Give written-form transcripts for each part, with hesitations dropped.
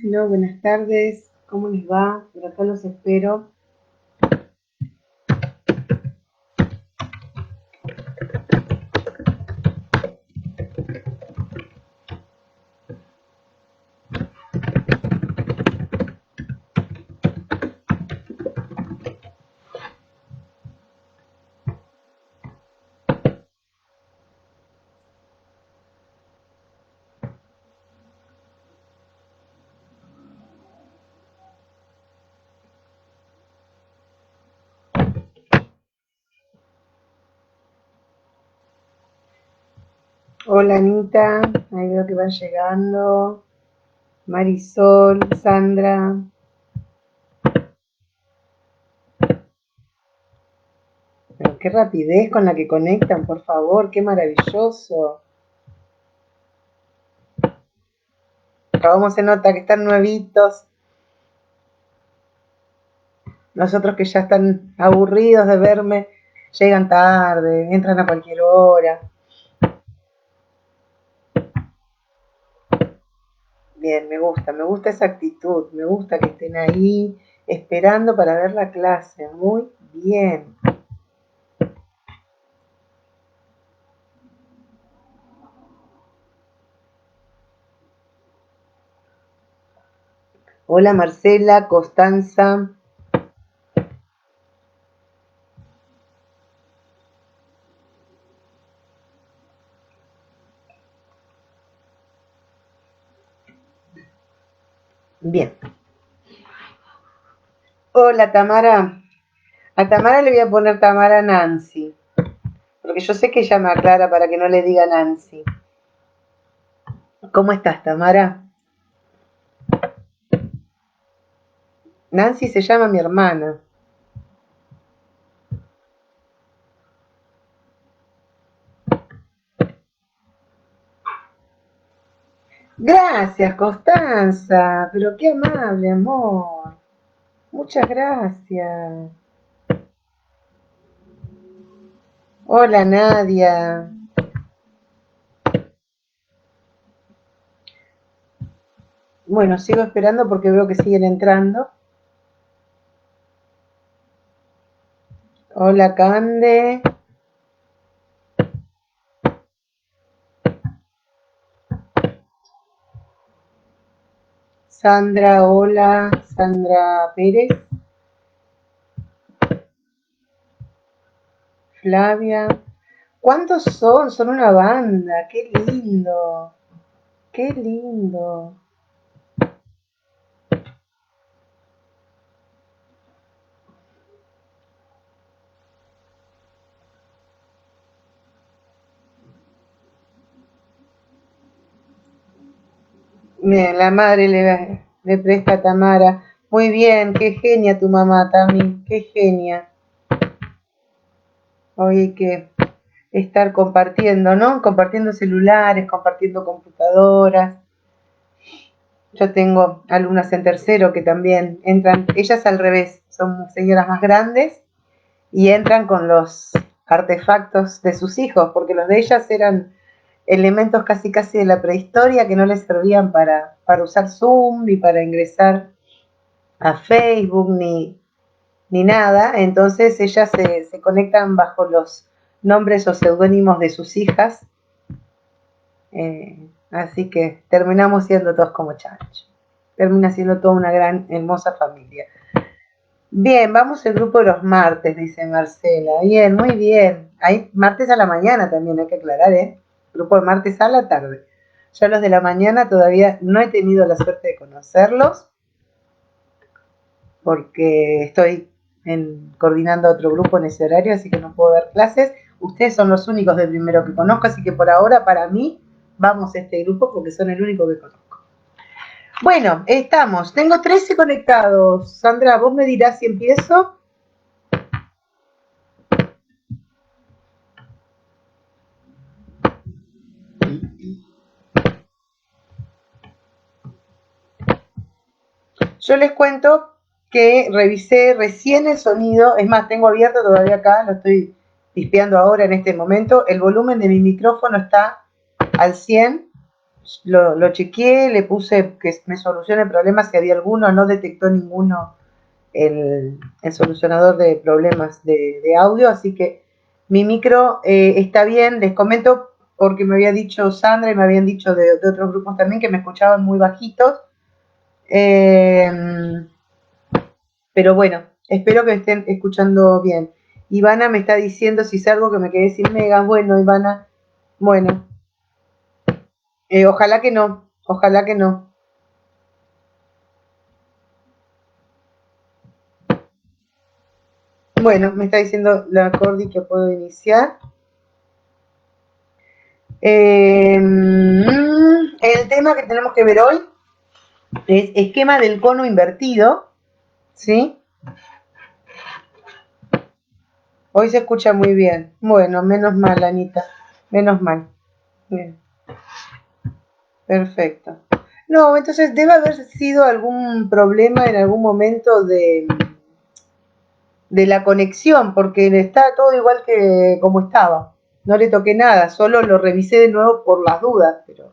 Hello, buenas tardes. ¿Cómo les va? Por acá los espero. Hola, Anita. Ahí veo que van llegando. Marisol, Sandra. Pero qué rapidez con la que conectan, por favor. Qué maravilloso. ¿Cómo se nota que están nuevitos? Nosotros que ya están aburridos de verme, llegan tarde, entran a cualquier hora. Bien, me gusta esa actitud, me gusta que estén ahí esperando para ver la clase. Muy bien. Hola, Marcela, Constanza. Bien. Hola, Tamara. A Tamara le voy a poner Tamara Nancy, porque yo sé que ella me aclara para que no le diga Nancy. ¿Cómo estás, Tamara? Nancy se llama mi hermana. Gracias, Constanza, pero qué amable, amor. Muchas gracias. Hola, Nadia. Bueno, sigo esperando porque veo que siguen entrando. Hola, Cande. Sandra, hola. Sandra Pérez. Flavia. ¿Cuántos son? Son una banda. Qué lindo. Qué lindo. Bien, la madre le presta a Tamara. Muy bien, qué genia tu mamá, Tami. Qué genia. Hoy hay que estar compartiendo, ¿no? Compartiendo celulares, compartiendo computadoras. Yo tengo alumnas en tercero que también entran, ellas al revés, son señoras más grandes y entran con los artefactos de sus hijos, porque los de ellas eran elementos casi casi de la prehistoria que no les servían para usar Zoom, ni para ingresar a Facebook, ni nada. Entonces ellas se conectan bajo los nombres o seudónimos de sus hijas. Así que terminamos siendo todos como chancho. Termina siendo toda una gran, hermosa familia. Bien, vamos al grupo de los martes, dice Marcela. Bien, muy bien. Hay martes a la mañana también, hay que aclarar, ¿eh? Grupo de martes a la tarde. Ya los de la mañana todavía no he tenido la suerte de conocerlos, porque estoy coordinando otro grupo en ese horario, así que no puedo dar clases. Ustedes son los únicos de primero que conozco, así que por ahora, para mí, vamos a este grupo porque son el único que conozco. Bueno, estamos. Tengo 13 conectados. Sandra, vos me dirás si empiezo. Yo les cuento que revisé recién el sonido, es más, tengo abierto todavía acá, lo estoy pispeando ahora en este momento, el volumen de mi micrófono está al 100, lo chequeé, le puse que me solucione el problema si había alguno, no detectó ninguno el solucionador de problemas de audio, así que mi micro está bien. Les comento porque me había dicho Sandra y me habían dicho de otros grupos también que me escuchaban muy bajitos. Pero bueno, espero que estén escuchando bien. Ivana me está diciendo si salgo que me quedé sin megas. Bueno, Ivana, bueno, ojalá que no, ojalá que no. Bueno, me está diciendo la Cordy que puedo iniciar. El tema que tenemos que ver hoy es esquema del cono invertido, ¿sí? Hoy se escucha muy bien. Bueno, menos mal, Anita, menos mal. Bien. Perfecto. No, entonces debe haber sido algún problema en algún momento de la conexión, porque está todo igual que como estaba. No le toqué nada, solo lo revisé de nuevo por las dudas, pero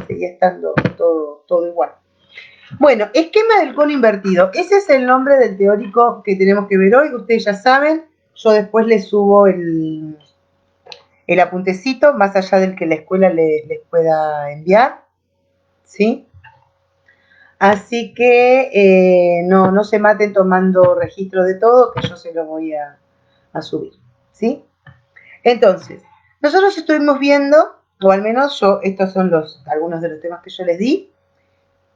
seguía estando todo igual. Bueno, esquema del cono invertido. Ese es el nombre del teórico que tenemos que ver hoy, que ustedes ya saben. Yo después les subo el apuntecito, más allá del que la escuela les pueda enviar, ¿sí? Así que no se maten tomando registro de todo, que yo se lo voy a subir, ¿sí? Entonces, nosotros estuvimos viendo, o al menos yo, estos son algunos de los temas que yo les di,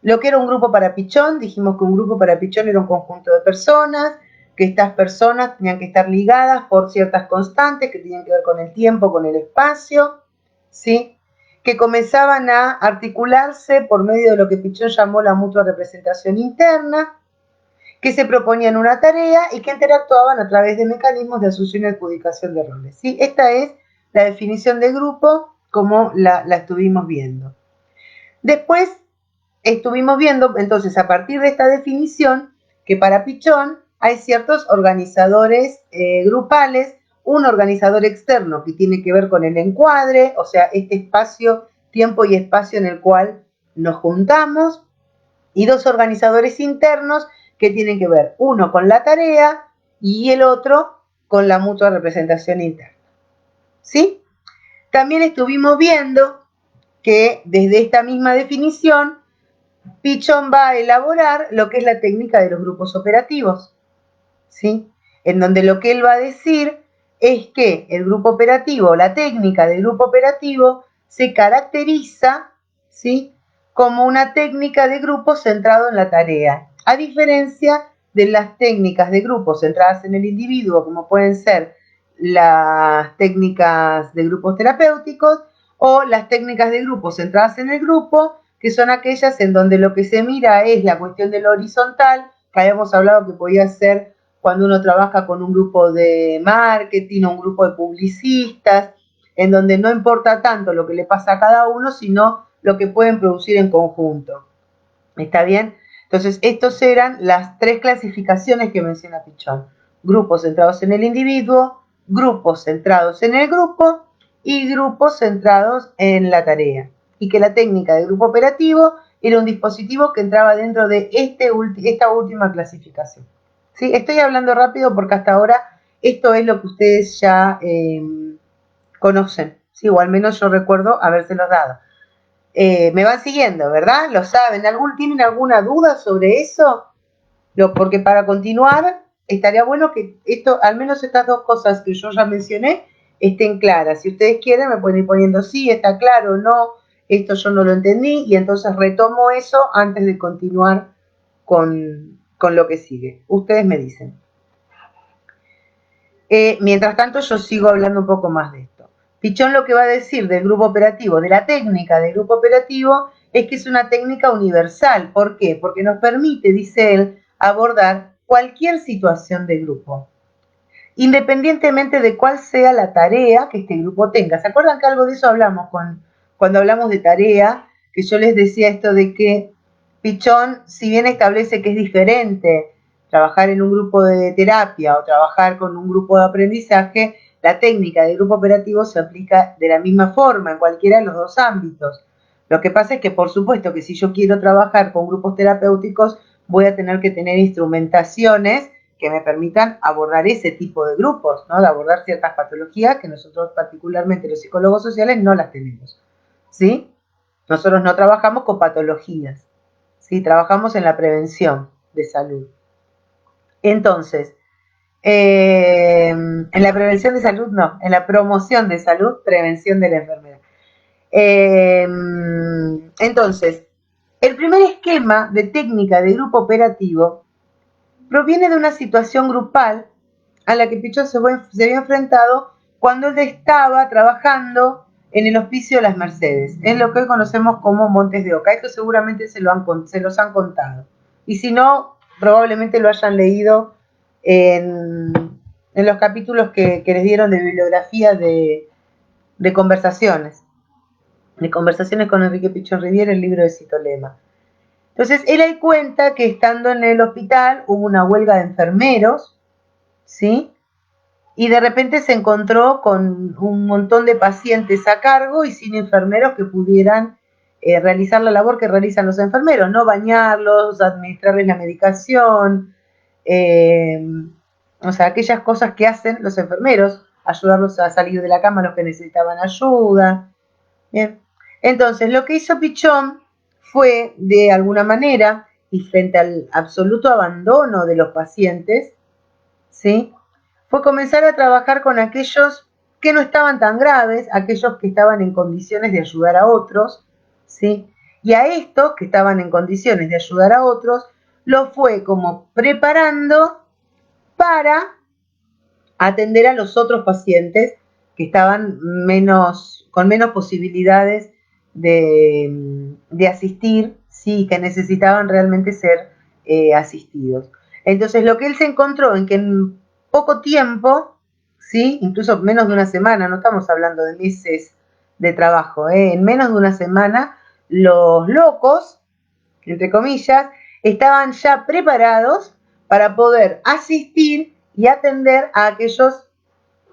lo que era un grupo para pichón. Dijimos que un grupo para pichón era un conjunto de personas, que estas personas tenían que estar ligadas por ciertas constantes que tenían que ver con el tiempo, con el espacio, ¿sí? Que comenzaban a articularse por medio de lo que Pichón llamó la mutua representación interna, que se proponían una tarea y que interactuaban a través de mecanismos de asunción y adjudicación de roles, ¿sí? Esta es la definición de grupo como la estuvimos viendo. Después estuvimos viendo, entonces, a partir de esta definición, que para Pichón hay ciertos organizadores grupales, un organizador externo que tiene que ver con el encuadre, o sea, este espacio, tiempo y espacio en el cual nos juntamos, y dos organizadores internos que tienen que ver, uno con la tarea y el otro con la mutua representación interna. ¿Sí? También estuvimos viendo que desde esta misma definición, Pichón va a elaborar lo que es la técnica de los grupos operativos, ¿sí? En donde lo que él va a decir es que el grupo operativo, la técnica del grupo operativo, se caracteriza, ¿sí?, como una técnica de grupo centrado en la tarea, a diferencia de las técnicas de grupo centradas en el individuo, como pueden ser las técnicas de grupos terapéuticos o las técnicas de grupo centradas en el grupo, que son aquellas en donde lo que se mira es la cuestión de lo horizontal, que habíamos hablado que podía ser cuando uno trabaja con un grupo de marketing o un grupo de publicistas, en donde no importa tanto lo que le pasa a cada uno, sino lo que pueden producir en conjunto. ¿Está bien? Entonces, estos eran las tres clasificaciones que menciona Pichón. Grupos centrados en el individuo, grupos centrados en el grupo y grupos centrados en la tarea. Y que la técnica de grupo operativo era un dispositivo que entraba dentro de esta última clasificación. ¿Sí? Estoy hablando rápido porque hasta ahora esto es lo que ustedes ya conocen, ¿sí? O al menos yo recuerdo habérselos dado. Me van siguiendo, ¿verdad? ¿Lo saben? ¿Tienen alguna duda sobre eso? Porque para continuar, estaría bueno que al menos estas dos cosas que yo ya mencioné, estén claras. Si ustedes quieren, me pueden ir poniendo sí, está claro, no, esto yo no lo entendí, y entonces retomo eso antes de continuar con lo que sigue. Ustedes me dicen. Mientras tanto, yo sigo hablando un poco más de esto. Pichón lo que va a decir del grupo operativo, de la técnica del grupo operativo, es que es una técnica universal. ¿Por qué? Porque nos permite, dice él, abordar cualquier situación de grupo, independientemente de cuál sea la tarea que este grupo tenga. ¿Se acuerdan que algo de eso hablamos cuando hablamos de tarea? Que yo les decía esto de que Pichón, si bien establece que es diferente trabajar en un grupo de terapia o trabajar con un grupo de aprendizaje, la técnica del grupo operativo se aplica de la misma forma en cualquiera de los dos ámbitos. Lo que pasa es que, por supuesto, que si yo quiero trabajar con grupos terapéuticos, voy a tener que tener instrumentaciones que me permitan abordar ese tipo de grupos, ¿no? De abordar ciertas patologías que nosotros, particularmente los psicólogos sociales, no las tenemos, ¿sí? Nosotros no trabajamos con patologías, ¿sí? Trabajamos en la prevención de salud. Entonces, en la prevención de salud no, en la promoción de salud, prevención de la enfermedad. Entonces, el primer esquema de técnica de grupo operativo proviene de una situación grupal a la que Pichot se había enfrentado cuando él estaba trabajando en el Hospicio de las Mercedes, en lo que hoy conocemos como Montes de Oca. Esto seguramente se los han contado. Y si no, probablemente lo hayan leído en los capítulos que les dieron de bibliografía de conversaciones con Enrique Pichón Riviere, el libro de Cito Lema. Entonces, él ahí cuenta que estando en el hospital hubo una huelga de enfermeros, ¿sí? Y de repente se encontró con un montón de pacientes a cargo y sin enfermeros que pudieran realizar la labor que realizan los enfermeros, ¿no? Bañarlos, administrarles la medicación, o sea, aquellas cosas que hacen los enfermeros, ayudarlos a salir de la cama a los que necesitaban ayuda. Bien. Entonces, lo que hizo Pichón fue, de alguna manera, y frente al absoluto abandono de los pacientes, ¿sí? Fue comenzar a trabajar con aquellos que no estaban tan graves, aquellos que estaban en condiciones de ayudar a otros, ¿sí? Y a estos que estaban en condiciones de ayudar a otros, los fue como preparando para atender a los otros pacientes que estaban con menos posibilidades de asistir, sí, que necesitaban realmente ser asistidos. Entonces, lo que él se encontró en que en poco tiempo, sí, incluso menos de una semana, no estamos hablando de meses de trabajo, en menos de una semana, los locos, entre comillas, estaban ya preparados para poder asistir y atender a aquellos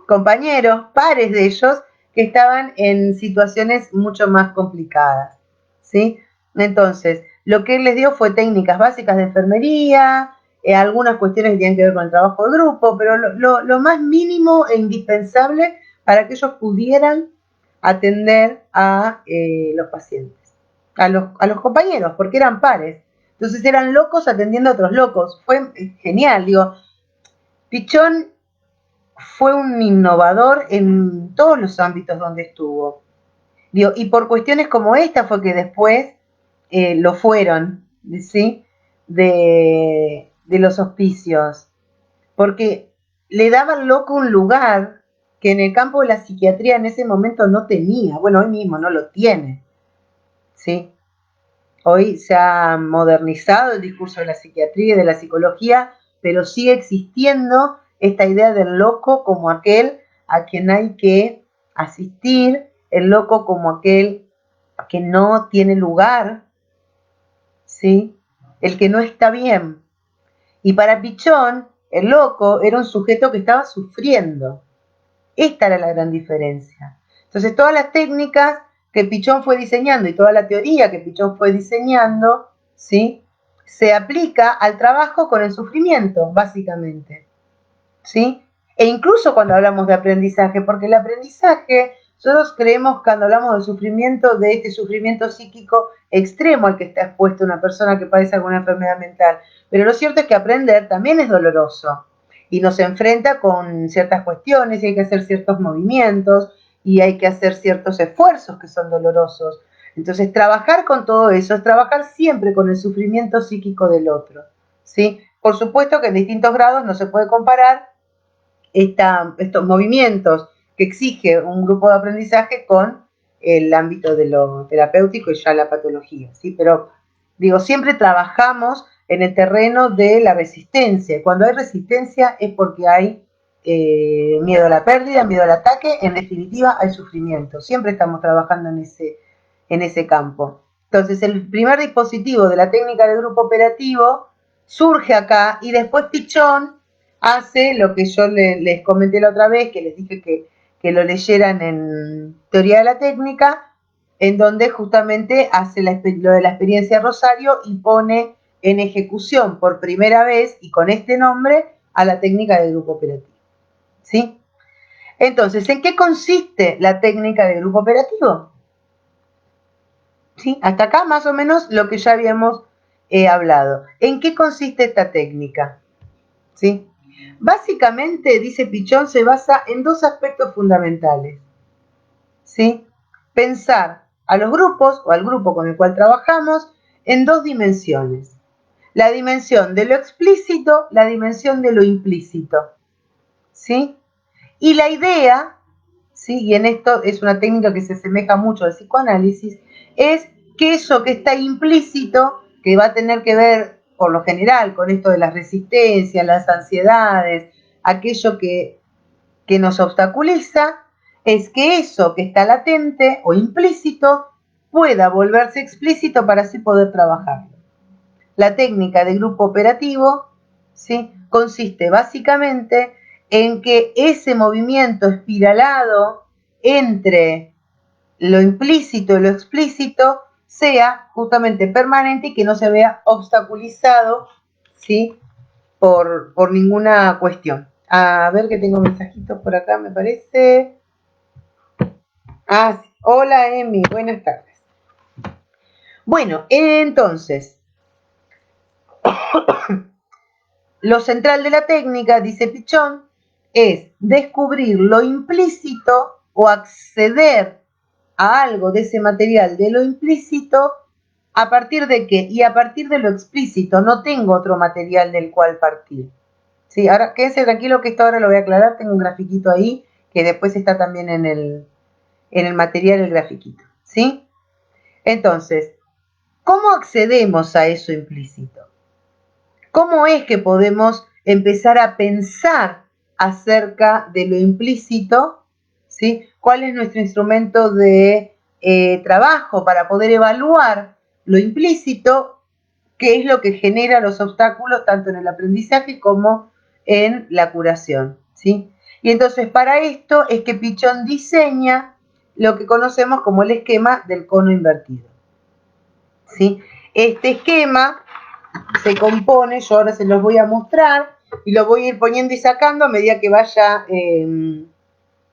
compañeros, pares de ellos, que estaban en situaciones mucho más complicadas, ¿sí? Entonces, lo que él les dio fue técnicas básicas de enfermería, algunas cuestiones que tienen que ver con el trabajo de grupo, pero lo más mínimo e indispensable para que ellos pudieran atender a los pacientes, a los compañeros, porque eran pares. Entonces eran locos atendiendo a otros locos. Fue genial, digo. Pichón fue un innovador en todos los ámbitos donde estuvo. Digo, y por cuestiones como esta fue que después lo fueron, ¿sí? De los hospicios. Porque le daba al loco un lugar que en el campo de la psiquiatría en ese momento no tenía. Bueno, hoy mismo no lo tiene, ¿sí? Hoy se ha modernizado el discurso de la psiquiatría y de la psicología, pero sigue existiendo esta idea del loco como aquel a quien hay que asistir, el loco como aquel que no tiene lugar, ¿sí? El que no está bien. Y para Pichón, el loco era un sujeto que estaba sufriendo. Esta era la gran diferencia. Entonces, todas las técnicas que Pichón fue diseñando y toda la teoría que Pichón fue diseñando, ¿sí? Se aplica al trabajo con el sufrimiento, básicamente, ¿sí? E incluso cuando hablamos de aprendizaje, porque el aprendizaje, nosotros creemos cuando hablamos de sufrimiento, de este sufrimiento psíquico extremo al que está expuesta una persona que padece alguna enfermedad mental. Pero lo cierto es que aprender también es doloroso y nos enfrenta con ciertas cuestiones y hay que hacer ciertos movimientos y hay que hacer ciertos esfuerzos que son dolorosos. Entonces, trabajar con todo eso es trabajar siempre con el sufrimiento psíquico del otro, ¿sí? Por supuesto que en distintos grados no se puede comparar estos movimientos que exige un grupo de aprendizaje con el ámbito de lo terapéutico y ya la patología, ¿sí? Pero digo, siempre trabajamos en el terreno de la resistencia. Cuando hay resistencia es porque hay miedo a la pérdida, miedo al ataque, en definitiva hay sufrimiento. Siempre estamos trabajando en ese campo. Entonces, el primer dispositivo de la técnica de grupo operativo surge acá y después Pichón hace lo que yo les comenté la otra vez, que les dije que lo leyeran en Teoría de la Técnica, en donde justamente hace lo de la experiencia Rosario y pone en ejecución por primera vez y con este nombre a la técnica de grupo operativo. ¿Sí? Entonces, ¿en qué consiste la técnica de grupo operativo? ¿Sí? Hasta acá más o menos lo que ya habíamos hablado. ¿En qué consiste esta técnica? ¿Sí? Básicamente, dice Pichón, se basa en dos aspectos fundamentales. ¿Sí? Pensar a los grupos o al grupo con el cual trabajamos en dos dimensiones. La dimensión de lo explícito, la dimensión de lo implícito. ¿Sí? Y la idea, ¿sí? Y en esto es una técnica que se asemeja mucho al psicoanálisis, es que eso que está implícito, que va a tener que ver por lo general con esto de las resistencias, las ansiedades, aquello que nos obstaculiza, es que eso que está latente o implícito pueda volverse explícito para así poder trabajarlo. La técnica de grupo operativo, ¿sí? Consiste básicamente en que ese movimiento espiralado entre lo implícito y lo explícito sea justamente permanente y que no se vea obstaculizado, ¿sí? por ninguna cuestión. A ver que tengo mensajitos por acá, me parece. Ah, sí. Hola Emi, buenas tardes. Bueno, entonces, lo central de la técnica, dice Pichón, es descubrir lo implícito o acceder a algo de ese material de lo implícito, ¿a partir de qué? Y a partir de lo explícito, no tengo otro material del cual partir. Sí, ahora quédense tranquilo que esto ahora lo voy a aclarar, tengo un grafiquito ahí que después está también en el material el grafiquito, ¿sí? Entonces, ¿cómo accedemos a eso implícito? ¿Cómo es que podemos empezar a pensar acerca de lo implícito? ¿Sí? ¿Cuál es nuestro instrumento de trabajo para poder evaluar lo implícito? ¿Qué es lo que genera los obstáculos tanto en el aprendizaje como en la curación? ¿Sí? Y entonces para esto es que Pichón diseña lo que conocemos como el esquema del cono invertido. ¿Sí? Este esquema se compone, yo ahora se los voy a mostrar y lo voy a ir poniendo y sacando a medida que vaya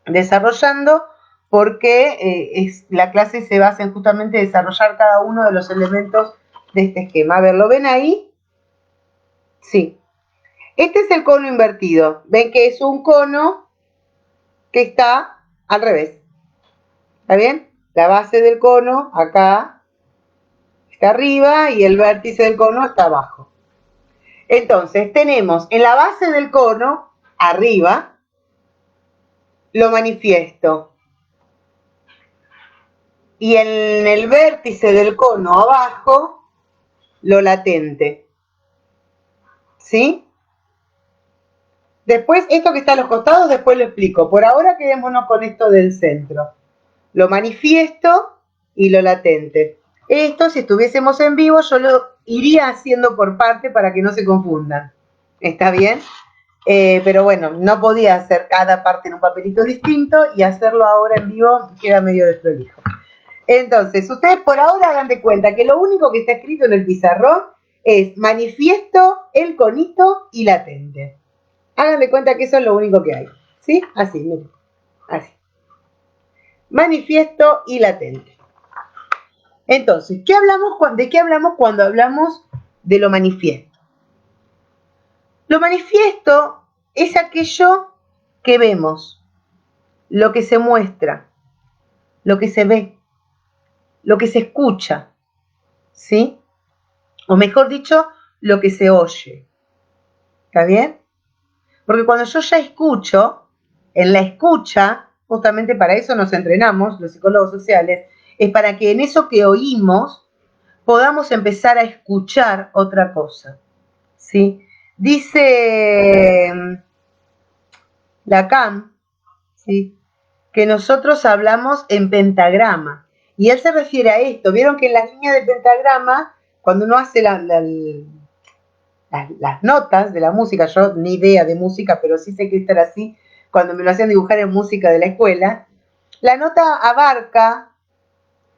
desarrollando, porque la clase se basa en justamente desarrollar cada uno de los elementos de este esquema. A ver, ¿lo ven ahí? Sí. Este es el cono invertido. Ven que es un cono que está al revés. ¿Está bien? La base del cono acá está arriba y el vértice del cono está abajo. Entonces, tenemos en la base del cono, arriba, lo manifiesto. Y en el vértice del cono abajo, lo latente. ¿Sí? Después, esto que está a los costados, después lo explico. Por ahora quedémonos con esto del centro. Lo manifiesto y lo latente. Esto, si estuviésemos en vivo, yo lo iría haciendo por parte para que no se confundan. ¿Está bien? Pero bueno, no podía hacer cada parte en un papelito distinto y hacerlo ahora en vivo queda medio desprolijo. Entonces, ustedes por ahora hagan de cuenta que lo único que está escrito en el pizarrón es manifiesto, el conito y latente. Hagan de cuenta que eso es lo único que hay. ¿Sí? Así, miren. Así. Manifiesto y latente. Entonces, ¿de qué hablamos cuando hablamos de lo manifiesto? Lo manifiesto es aquello que vemos, lo que se muestra, lo que se ve, lo que se escucha, ¿sí? O mejor dicho, lo que se oye. ¿Está bien? Porque cuando yo ya escucho, en la escucha, justamente para eso nos entrenamos, los psicólogos sociales, es para que en eso que oímos podamos empezar a escuchar otra cosa. ¿Sí? Dice Lacan, ¿sí?, que nosotros hablamos en pentagrama. Y él se refiere a esto. Vieron que en las líneas del pentagrama, cuando uno hace las notas de la música, yo ni idea de música, pero sí sé que esto era así, cuando me lo hacían dibujar en música de la escuela, la nota abarca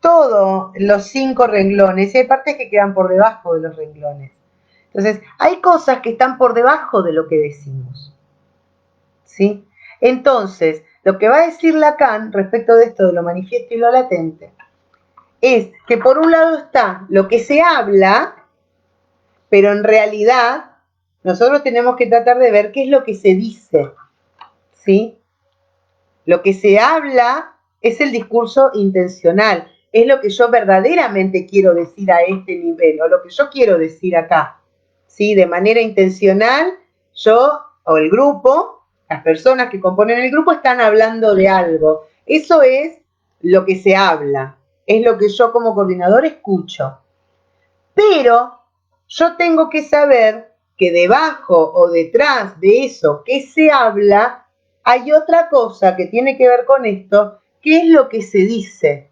todos los 5 renglones y hay partes que quedan por debajo de los renglones. Entonces, hay cosas que están por debajo de lo que decimos. ¿Sí? Entonces, lo que va a decir Lacan respecto de esto de lo manifiesto y lo latente es que por un lado está lo que se habla, pero en realidad nosotros tenemos que tratar de ver qué es lo que se dice. ¿Sí? Lo que se habla es el discurso intencional, es lo que yo verdaderamente quiero decir a este nivel, o lo que yo quiero decir acá. ¿Sí? De manera intencional, yo o el grupo, las personas que componen el grupo están hablando de algo. Eso es lo que se habla, es lo que yo como coordinador escucho. Pero yo tengo que saber que debajo o detrás de eso que se habla, hay otra cosa que tiene que ver con esto, que es lo que se dice,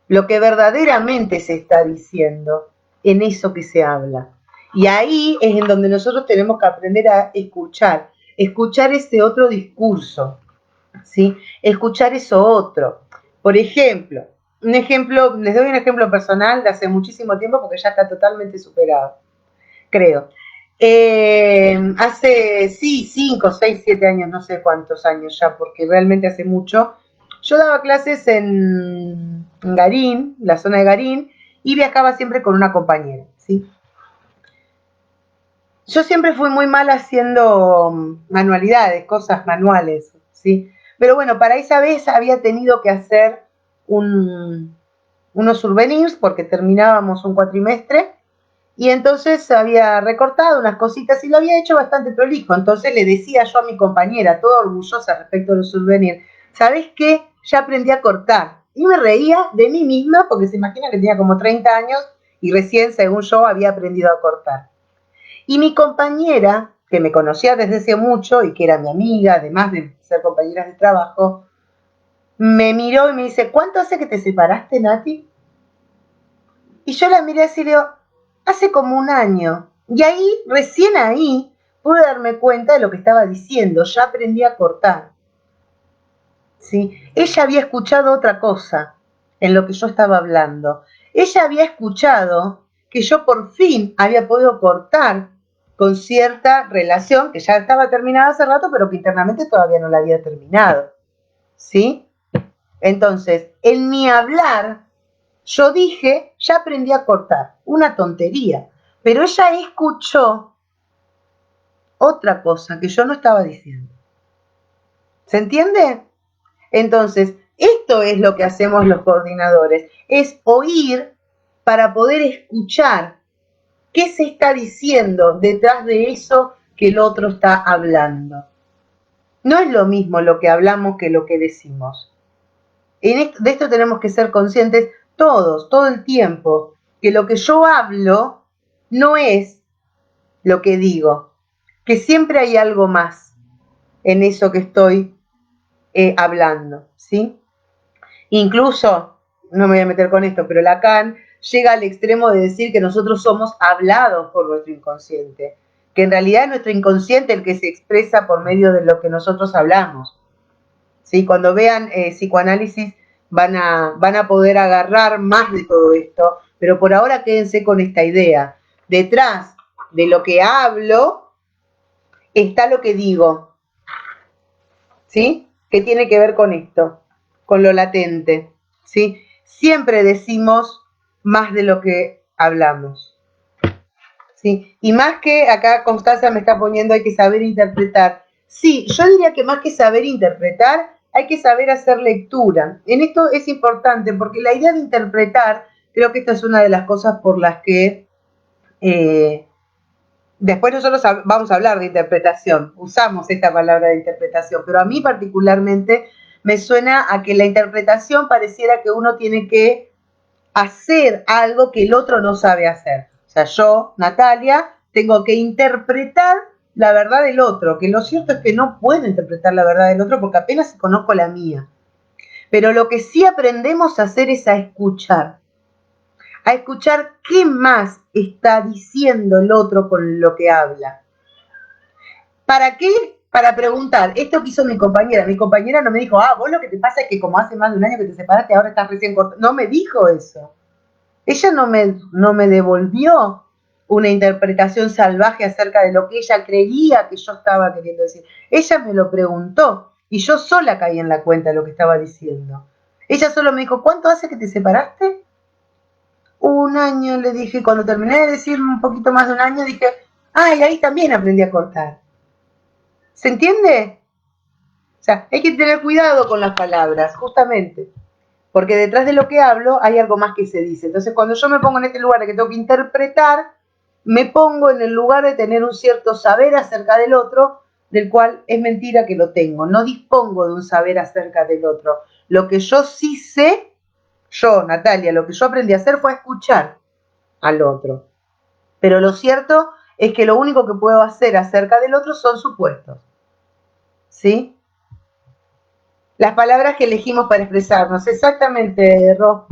lo que verdaderamente se está diciendo en eso que se habla. Y ahí es en donde nosotros tenemos que aprender a escuchar ese otro discurso, ¿sí? Escuchar eso otro. Por ejemplo, les doy un ejemplo personal de hace muchísimo tiempo porque ya está totalmente superado, creo. Hace, sí, 5, 6, 7 años, no sé cuántos años ya, porque realmente hace mucho, yo daba clases en Garín, la zona de Garín, y viajaba siempre con una compañera, ¿sí? Yo siempre fui muy mal haciendo manualidades, cosas manuales, ¿sí? Pero bueno, para esa vez había tenido que hacer unos souvenirs porque terminábamos un cuatrimestre y entonces había recortado unas cositas y lo había hecho bastante prolijo. Entonces le decía yo a mi compañera, toda orgullosa respecto a los souvenirs, ¿sabés qué? Ya aprendí a cortar. Y me reía de mí misma porque se imagina que tenía como 30 años y recién, según yo, había aprendido a cortar. Y mi compañera, que me conocía desde hace mucho y que era mi amiga, además de ser compañeras de trabajo, me miró y me dice, ¿cuánto hace que te separaste, Nati? Y yo la miré así y le digo, hace como un año. Y ahí, recién ahí, pude darme cuenta de lo que estaba diciendo. Ya aprendí a cortar. ¿Sí? Ella había escuchado otra cosa en lo que yo estaba hablando. Ella había escuchado que yo por fin había podido cortar con cierta relación que ya estaba terminada hace rato, pero que internamente todavía no la había terminado. ¿Sí? Entonces, en mi hablar, yo dije, ya aprendí a cortar, una tontería, pero ella escuchó otra cosa que yo no estaba diciendo. ¿Se entiende? Entonces, esto es lo que hacemos los coordinadores, es oír para poder escuchar qué se está diciendo detrás de eso que el otro está hablando. No es lo mismo lo que hablamos que lo que decimos. De esto tenemos que ser conscientes todos, todo el tiempo, que lo que yo hablo no es lo que digo, que siempre hay algo más en eso que estoy hablando, ¿sí? Incluso, no me voy a meter con esto, pero Lacan llega al extremo de decir que nosotros somos hablados por nuestro inconsciente, que en realidad es nuestro inconsciente el que se expresa por medio de lo que nosotros hablamos. ¿Sí? Cuando vean psicoanálisis van a poder agarrar más de todo esto, pero por ahora quédense con esta idea. Detrás de lo que hablo está lo que digo, ¿sí? ¿Qué tiene que ver con esto? Con lo latente, ¿sí? Siempre decimos más de lo que hablamos, ¿sí? Y más que acá Constanza me está poniendo hay que saber interpretar. Sí, yo diría que más que saber interpretar, hay que saber hacer lectura. En esto es importante porque la idea de interpretar, creo que esta es una de las cosas por las que después nosotros vamos a hablar de interpretación, usamos esta palabra de interpretación, pero a mí particularmente me suena a que la interpretación pareciera que uno tiene que hacer algo que el otro no sabe hacer. O sea, yo, Natalia, tengo que interpretar la verdad del otro, que lo cierto es que no puedo interpretar la verdad del otro porque apenas conozco la mía. Pero lo que sí aprendemos a hacer es a escuchar qué más está diciendo el otro con lo que habla. ¿Para qué? para preguntar, esto que hizo mi compañera no me dijo, vos lo que te pasa es que como hace más de un año que te separaste, ahora estás recién cortado. No me dijo eso. Ella no me devolvió una interpretación salvaje acerca de lo que ella creía que yo estaba queriendo decir. Ella me lo preguntó y yo sola caí en la cuenta de lo que estaba diciendo. Ella solo me dijo, ¿cuánto hace que te separaste? Un año, le dije. Cuando terminé de decir un poquito más de un año, dije, y ahí también aprendí a cortar. ¿Se entiende? O sea, hay que tener cuidado con las palabras, justamente. Porque detrás de lo que hablo hay algo más que se dice. Entonces, cuando yo me pongo en este lugar de que tengo que interpretar, me pongo en el lugar de tener un cierto saber acerca del otro, del cual es mentira que lo tengo. No dispongo de un saber acerca del otro. Lo que yo sí sé, yo, Natalia, lo que yo aprendí a hacer fue escuchar al otro. Pero lo cierto es que lo único que puedo hacer acerca del otro son supuestos. ¿Sí? Las palabras que elegimos para expresarnos. Exactamente, Ro.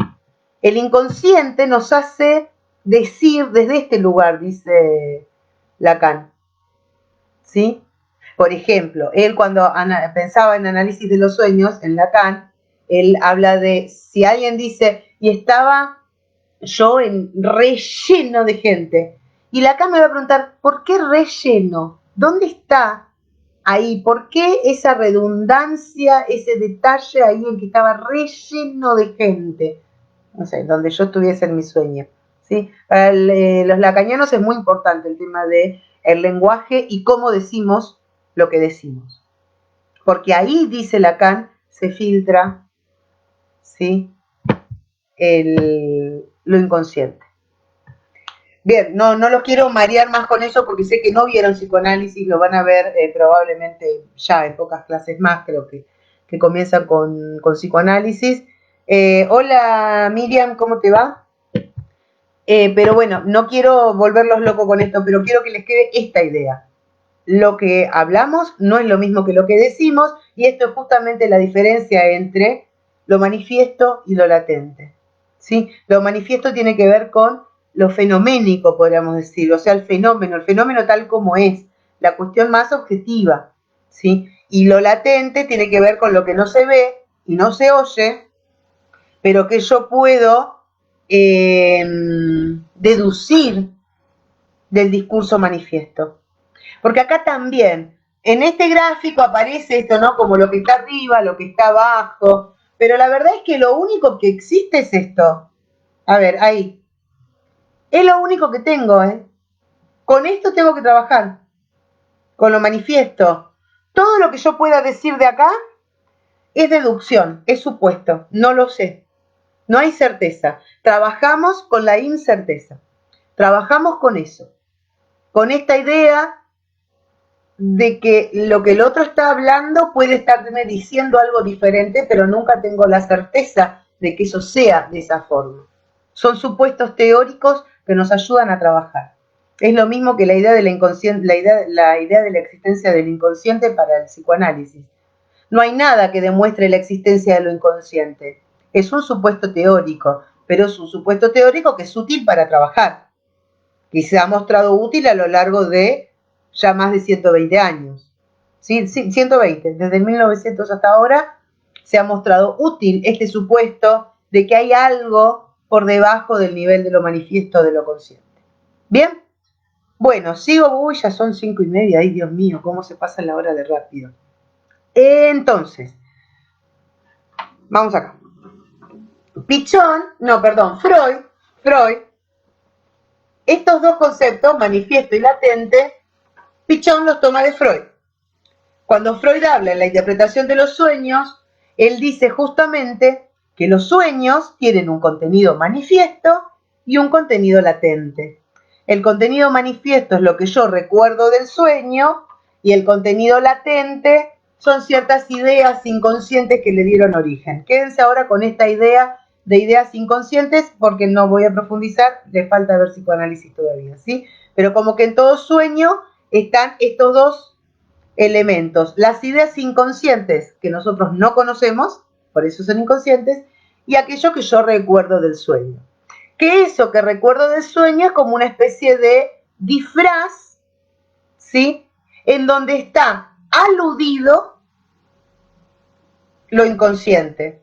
El inconsciente nos hace decir desde este lugar, dice Lacan. ¿Sí? Por ejemplo, él cuando pensaba en análisis de los sueños, en Lacan, él habla de si alguien dice, y estaba yo en relleno de gente, y Lacan me va a preguntar, ¿por qué relleno? ¿Dónde está ahí? ¿Por qué esa redundancia, ese detalle ahí en que estaba relleno de gente? No sé, donde yo estuviese en mi sueño. ¿Sí? Para los lacanianos es muy importante el tema del lenguaje y cómo decimos lo que decimos. Porque ahí, dice Lacan, se filtra, ¿sí?, lo inconsciente. Bien, no los quiero marear más con eso porque sé que no vieron psicoanálisis, lo van a ver probablemente ya en pocas clases más, creo que comienzan con psicoanálisis. Hola Miriam, ¿cómo te va? Pero bueno, no quiero volverlos locos con esto, pero quiero que les quede esta idea. Lo que hablamos no es lo mismo que lo que decimos, y esto es justamente la diferencia entre lo manifiesto y lo latente. ¿Sí? Lo manifiesto tiene que ver con lo fenoménico, podríamos decir, o sea, el fenómeno tal como es, la cuestión más objetiva. ¿Sí? Y lo latente tiene que ver con lo que no se ve y no se oye, pero que yo puedo deducir del discurso manifiesto. Porque acá también, en este gráfico aparece esto, ¿no? Como lo que está arriba, lo que está abajo, pero la verdad es que lo único que existe es esto. A ver, ahí. Es lo único que tengo, ¿eh? Con esto tengo que trabajar, con lo manifiesto. Todo lo que yo pueda decir de acá es deducción, es supuesto, no lo sé. No hay certeza. Trabajamos con la incerteza. Trabajamos con eso. Con esta idea de que lo que el otro está hablando puede estarme diciendo algo diferente, pero nunca tengo la certeza de que eso sea de esa forma. Son supuestos teóricos que nos ayudan a trabajar. Es lo mismo que la idea de la inconsciente, la idea de la existencia del inconsciente para el psicoanálisis. No hay nada que demuestre la existencia de lo inconsciente. Es un supuesto teórico, pero es un supuesto teórico que es útil para trabajar, que se ha mostrado útil a lo largo de ya más de 120 años. ¿Sí? 120, desde 1900 hasta ahora se ha mostrado útil este supuesto de que hay algo por debajo del nivel de lo manifiesto de lo consciente. ¿Bien? Bueno, sigo, ya son 5:30, ay Dios mío, cómo se pasa la hora de rápido. Entonces, vamos acá. Freud, estos dos conceptos, manifiesto y latente, Pichón los toma de Freud. Cuando Freud habla en la interpretación de los sueños, él dice justamente que los sueños tienen un contenido manifiesto y un contenido latente. El contenido manifiesto es lo que yo recuerdo del sueño y el contenido latente son ciertas ideas inconscientes que le dieron origen. Quédense ahora con esta idea de ideas inconscientes porque no voy a profundizar, le falta ver psicoanálisis todavía, ¿sí? Pero como que en todo sueño están estos dos elementos, las ideas inconscientes que nosotros no conocemos, por eso son inconscientes, y aquello que yo recuerdo del sueño. Que eso que recuerdo del sueño es como una especie de disfraz, ¿sí? En donde está aludido lo inconsciente.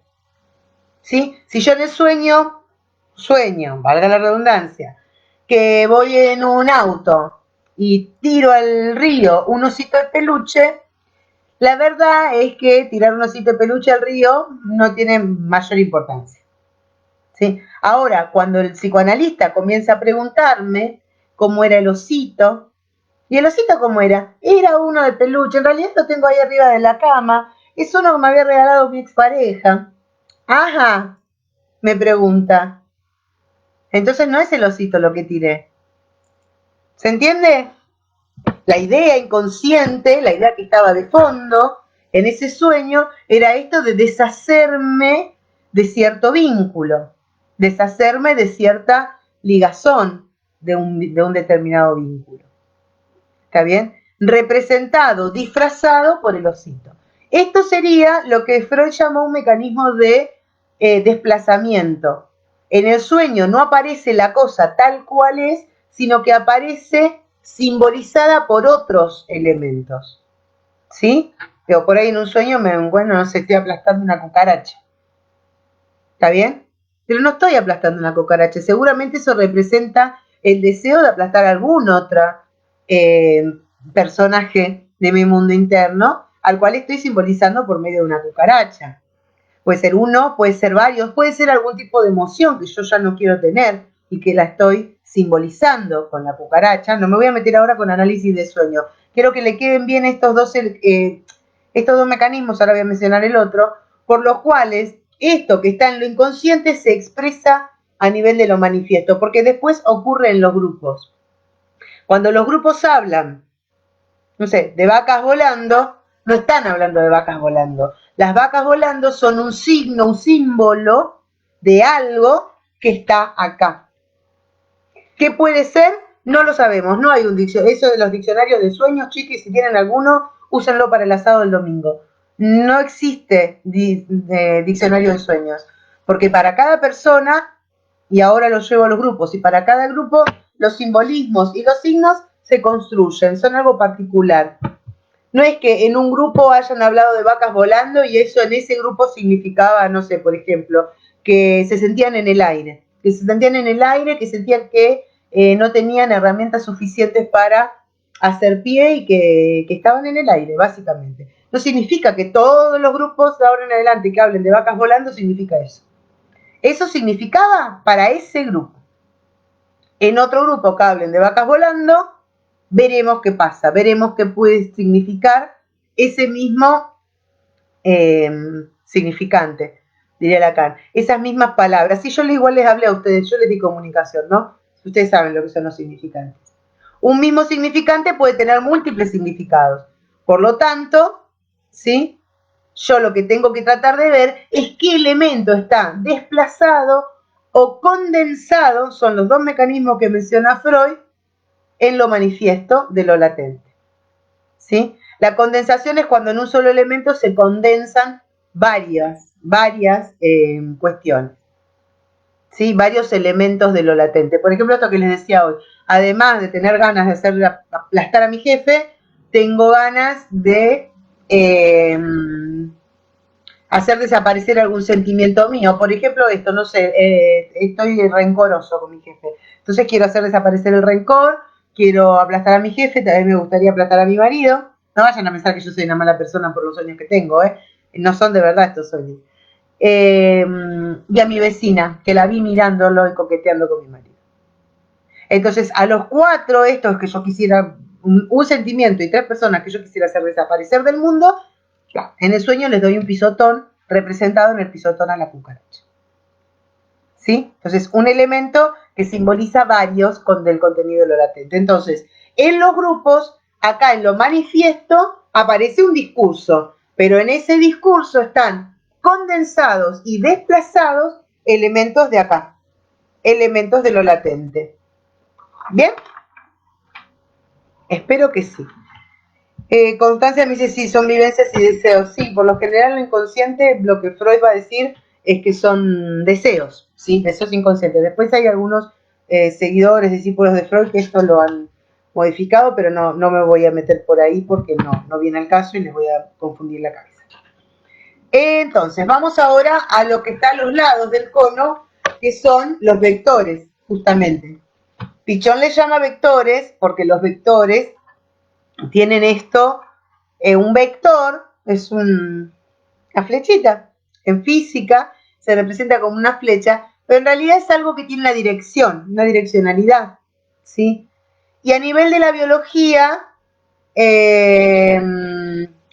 ¿Sí? Si yo en el sueño, valga la redundancia, que voy en un auto y tiro al río un osito de peluche, la verdad es que tirar un osito de peluche al río no tiene mayor importancia. ¿Sí? Ahora, cuando el psicoanalista comienza a preguntarme cómo era el osito, ¿y el osito cómo era? Era uno de peluche, en realidad lo tengo ahí arriba de la cama, es uno que me había regalado mi expareja. Ajá, me pregunta. Entonces no es el osito lo que tiré. ¿Se entiende? La idea inconsciente, la idea que estaba de fondo en ese sueño, era esto de deshacerme de cierto vínculo, deshacerme de cierta ligazón de un determinado vínculo. ¿Está bien? Representado, disfrazado por el osito. Esto sería lo que Freud llamó un mecanismo de desplazamiento. En el sueño no aparece la cosa tal cual es, sino que aparece simbolizada por otros elementos. ¿Sí? Pero por ahí en un sueño me encuentro, no sé, estoy aplastando una cucaracha. ¿Está bien? Pero no estoy aplastando una cucaracha. Seguramente eso representa el deseo de aplastar a algún otro personaje de mi mundo interno, al cual estoy simbolizando por medio de una cucaracha. Puede ser uno, puede ser varios, puede ser algún tipo de emoción que yo ya no quiero tener y que la estoy simbolizando con la cucaracha. No me voy a meter ahora con análisis de sueño. Quiero que le queden bien estos dos mecanismos, ahora voy a mencionar el otro, por los cuales esto que está en lo inconsciente se expresa a nivel de lo manifiesto, porque después ocurre en los grupos. Cuando los grupos hablan, no sé, de vacas volando, no están hablando de vacas volando. Las vacas volando son un signo, un símbolo de algo que está acá. ¿Qué puede ser? No lo sabemos, no hay un diccionario. Eso de los diccionarios de sueños, chiquis, si tienen alguno, úsenlo para el asado del domingo. No existe diccionario de sueños, porque para cada persona, y ahora lo llevo a los grupos, y para cada grupo los simbolismos y los signos se construyen, son algo particular. No es que en un grupo hayan hablado de vacas volando y eso en ese grupo significaba, no sé, por ejemplo, que se sentían en el aire, que sentían que no tenían herramientas suficientes para hacer pie y que estaban en el aire, básicamente. No significa que todos los grupos de ahora en adelante que hablen de vacas volando significa eso. Eso significaba para ese grupo. En otro grupo que hablen de vacas volando, veremos qué pasa, veremos qué puede significar ese mismo significante, diría Lacan. Esas mismas palabras. Si yo igual les hablé a ustedes, yo les di comunicación, ¿no? Ustedes saben lo que son los significantes. Un mismo significante puede tener múltiples significados. Por lo tanto, ¿sí? Yo lo que tengo que tratar de ver es qué elemento está desplazado o condensado, son los dos mecanismos que menciona Freud, en lo manifiesto de lo latente. ¿Sí? La condensación es cuando en un solo elemento se condensan varias cuestiones. ¿Sí? Varios elementos de lo latente. Por ejemplo, esto que les decía hoy. Además de tener ganas de hacer aplastar a mi jefe, tengo ganas de hacer desaparecer algún sentimiento mío. Por ejemplo, esto, no sé, estoy rencoroso con mi jefe. Entonces quiero hacer desaparecer el rencor, quiero aplastar a mi jefe, también me gustaría aplastar a mi marido. No vayan a pensar que yo soy una mala persona por los sueños que tengo, ¿eh? No son de verdad estos sueños. Y a mi vecina, que la vi mirándolo y coqueteando con mi marido. Entonces, a los 4 estos que yo quisiera, un sentimiento y 3 personas que yo quisiera hacer desaparecer del mundo, en el sueño les doy un pisotón representado en el pisotón a la cucaracha. ¿Sí? Entonces, un elemento que simboliza varios del contenido de lo latente. Entonces, en los grupos, acá en lo manifiesto, aparece un discurso, pero en ese discurso están condensados y desplazados elementos de acá, elementos de lo latente. ¿Bien? Espero que sí. Constancia me dice, sí, son vivencias y deseos. Sí, por lo general lo inconsciente, lo que Freud va a decir es que son deseos, ¿sí? Deseos inconscientes. Después hay algunos seguidores, discípulos de Freud que esto lo han modificado, pero no me voy a meter por ahí porque no viene al caso y les voy a confundir la cabeza. Entonces, vamos ahora a lo que está a los lados del cono, que son los vectores, justamente. Pichón les llama vectores porque los vectores tienen esto, un vector es una flechita. En física se representa como una flecha, pero en realidad es algo que tiene una dirección, una direccionalidad, ¿sí? Y a nivel de la biología,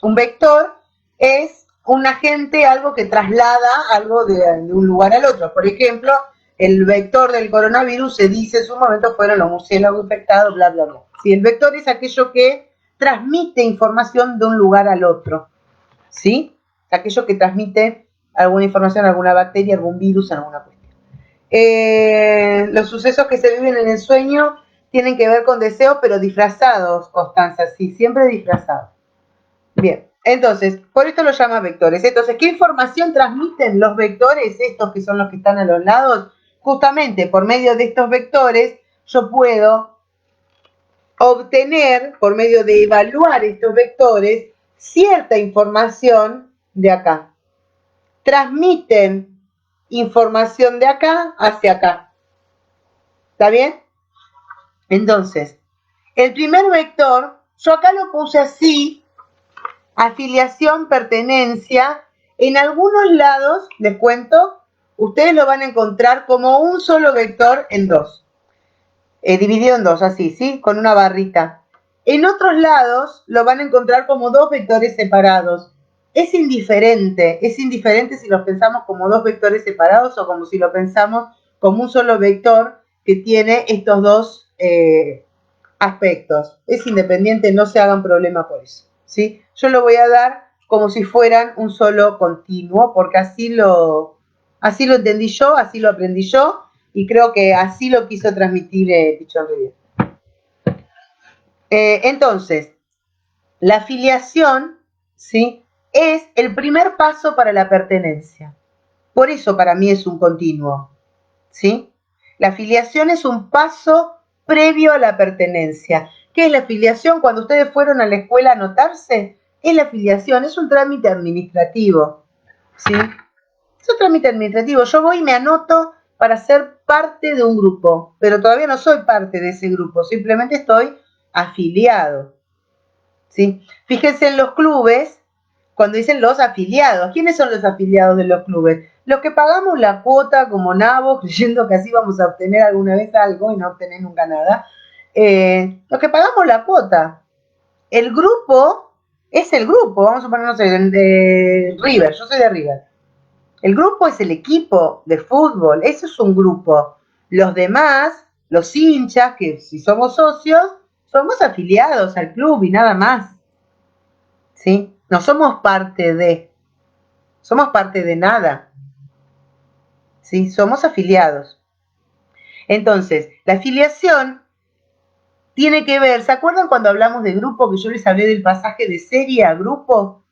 un vector es un agente, algo que traslada algo de un lugar al otro. Por ejemplo, el vector del coronavirus se dice en su momento fueron los murciélagos infectados, bla, bla, bla. Sí, el vector es aquello que transmite información de un lugar al otro, ¿sí? Aquello que transmite alguna información, alguna bacteria, algún virus, alguna cuestión. Los sucesos que se viven en el sueño tienen que ver con deseos, pero disfrazados, Constanza, sí, siempre disfrazados. Bien, entonces, por esto lo llaman vectores. Entonces, ¿qué información transmiten los vectores, estos que son los que están a los lados? Justamente por medio de estos vectores, yo puedo obtener, por medio de evaluar estos vectores, cierta información de acá. Transmiten información de acá hacia acá. ¿Está bien? Entonces, el primer vector, yo acá lo puse así, afiliación, pertenencia. En algunos lados, les cuento, ustedes lo van a encontrar como un solo vector en dos. Dividido en dos, así, ¿sí? Con una barrita. En otros lados lo van a encontrar como dos vectores separados. Es indiferente si los pensamos como dos vectores separados o como si lo pensamos como un solo vector que tiene estos dos aspectos. Es independiente, no se hagan problema por eso, ¿sí? Yo lo voy a dar como si fueran un solo continuo, porque así lo entendí yo, así lo aprendí yo, y creo que así lo quiso transmitir Pichón Riviere. Entonces, la afiliación, ¿sí?, es el primer paso para la pertenencia. Por eso para mí es un continuo, ¿sí? La afiliación es un paso previo a la pertenencia. ¿Qué es la afiliación? Cuando ustedes fueron a la escuela a anotarse, es la afiliación, es un trámite administrativo, ¿sí? Es un trámite administrativo. Yo voy y me anoto para ser parte de un grupo, pero todavía no soy parte de ese grupo, simplemente estoy afiliado, ¿sí? Fíjense en los clubes, cuando dicen los afiliados, ¿quiénes son los afiliados de los clubes? Los que pagamos la cuota como nabos, creyendo que así vamos a obtener alguna vez algo y no obtener nunca nada. Los que pagamos la cuota. El grupo es el grupo, vamos a ponernos de River, yo soy de River. El grupo es el equipo de fútbol, eso es un grupo. Los demás, los hinchas, que si somos socios, somos afiliados al club y nada más. ¿Sí? No somos parte de nada. ¿Sí? Somos afiliados. Entonces, la afiliación tiene que ver, ¿se acuerdan cuando hablamos de grupo, que yo les hablé del pasaje de serie a grupo?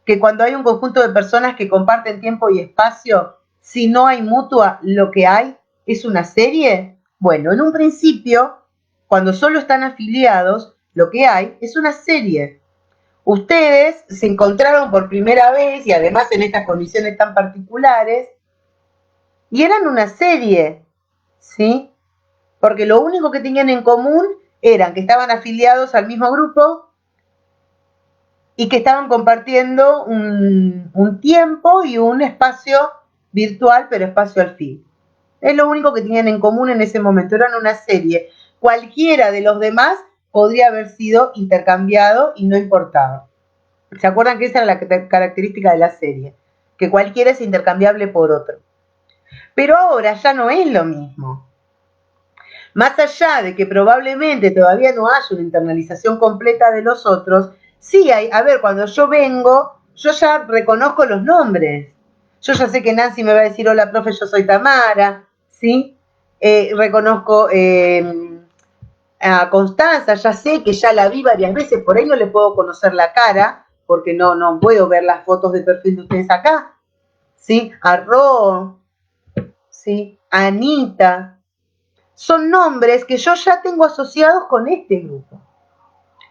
Que cuando hay un conjunto de personas que comparten tiempo y espacio, si no hay mutua, lo que hay es una serie. Bueno, en un principio, cuando solo están afiliados, lo que hay es una serie. Ustedes se encontraron por primera vez y además en estas condiciones tan particulares y eran una serie, ¿sí? Porque lo único que tenían en común eran que estaban afiliados al mismo grupo y que estaban compartiendo un tiempo y un espacio virtual, pero espacio al fin. Es lo único que tenían en común en ese momento, eran una serie. Cualquiera de los demás podría haber sido intercambiado y no importaba. ¿Se acuerdan que esa era la característica de la serie? Que cualquiera es intercambiable por otro. Pero ahora ya no es lo mismo. Más allá de que probablemente todavía no haya una internalización completa de los otros, sí hay, a ver, cuando yo vengo, yo ya reconozco los nombres. Yo ya sé que Nancy me va a decir, hola, profe, yo soy Tamara, ¿sí? Reconozco a Constanza, ya sé que ya la vi varias veces, por ahí no le puedo conocer la cara, porque no puedo ver las fotos de perfil de ustedes acá, ¿sí? A Ro, ¿sí? A Anita, son nombres que yo ya tengo asociados con este grupo.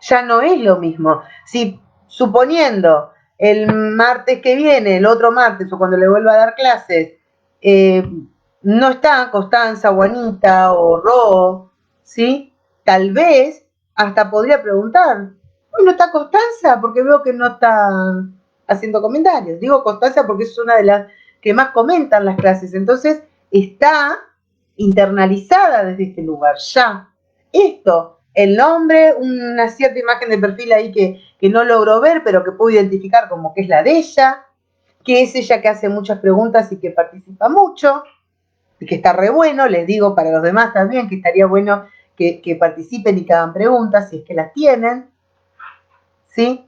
Ya no es lo mismo. Si suponiendo el martes que viene, el otro martes o cuando le vuelva a dar clases, no está Constanza o Anita o Ro, ¿sí? Tal vez hasta podría preguntar, ¿hoy no está Constanza? Porque veo que no está haciendo comentarios. Digo Constanza porque es una de las que más comentan las clases. Entonces está internalizada desde este lugar, ya. Esto, el nombre, una cierta imagen de perfil ahí que no logro ver, pero que puedo identificar como que es la de ella, que es ella que hace muchas preguntas y que participa mucho, y que está re bueno, les digo para los demás también que estaría bueno que participen y que hagan preguntas si es que las tienen, ¿sí?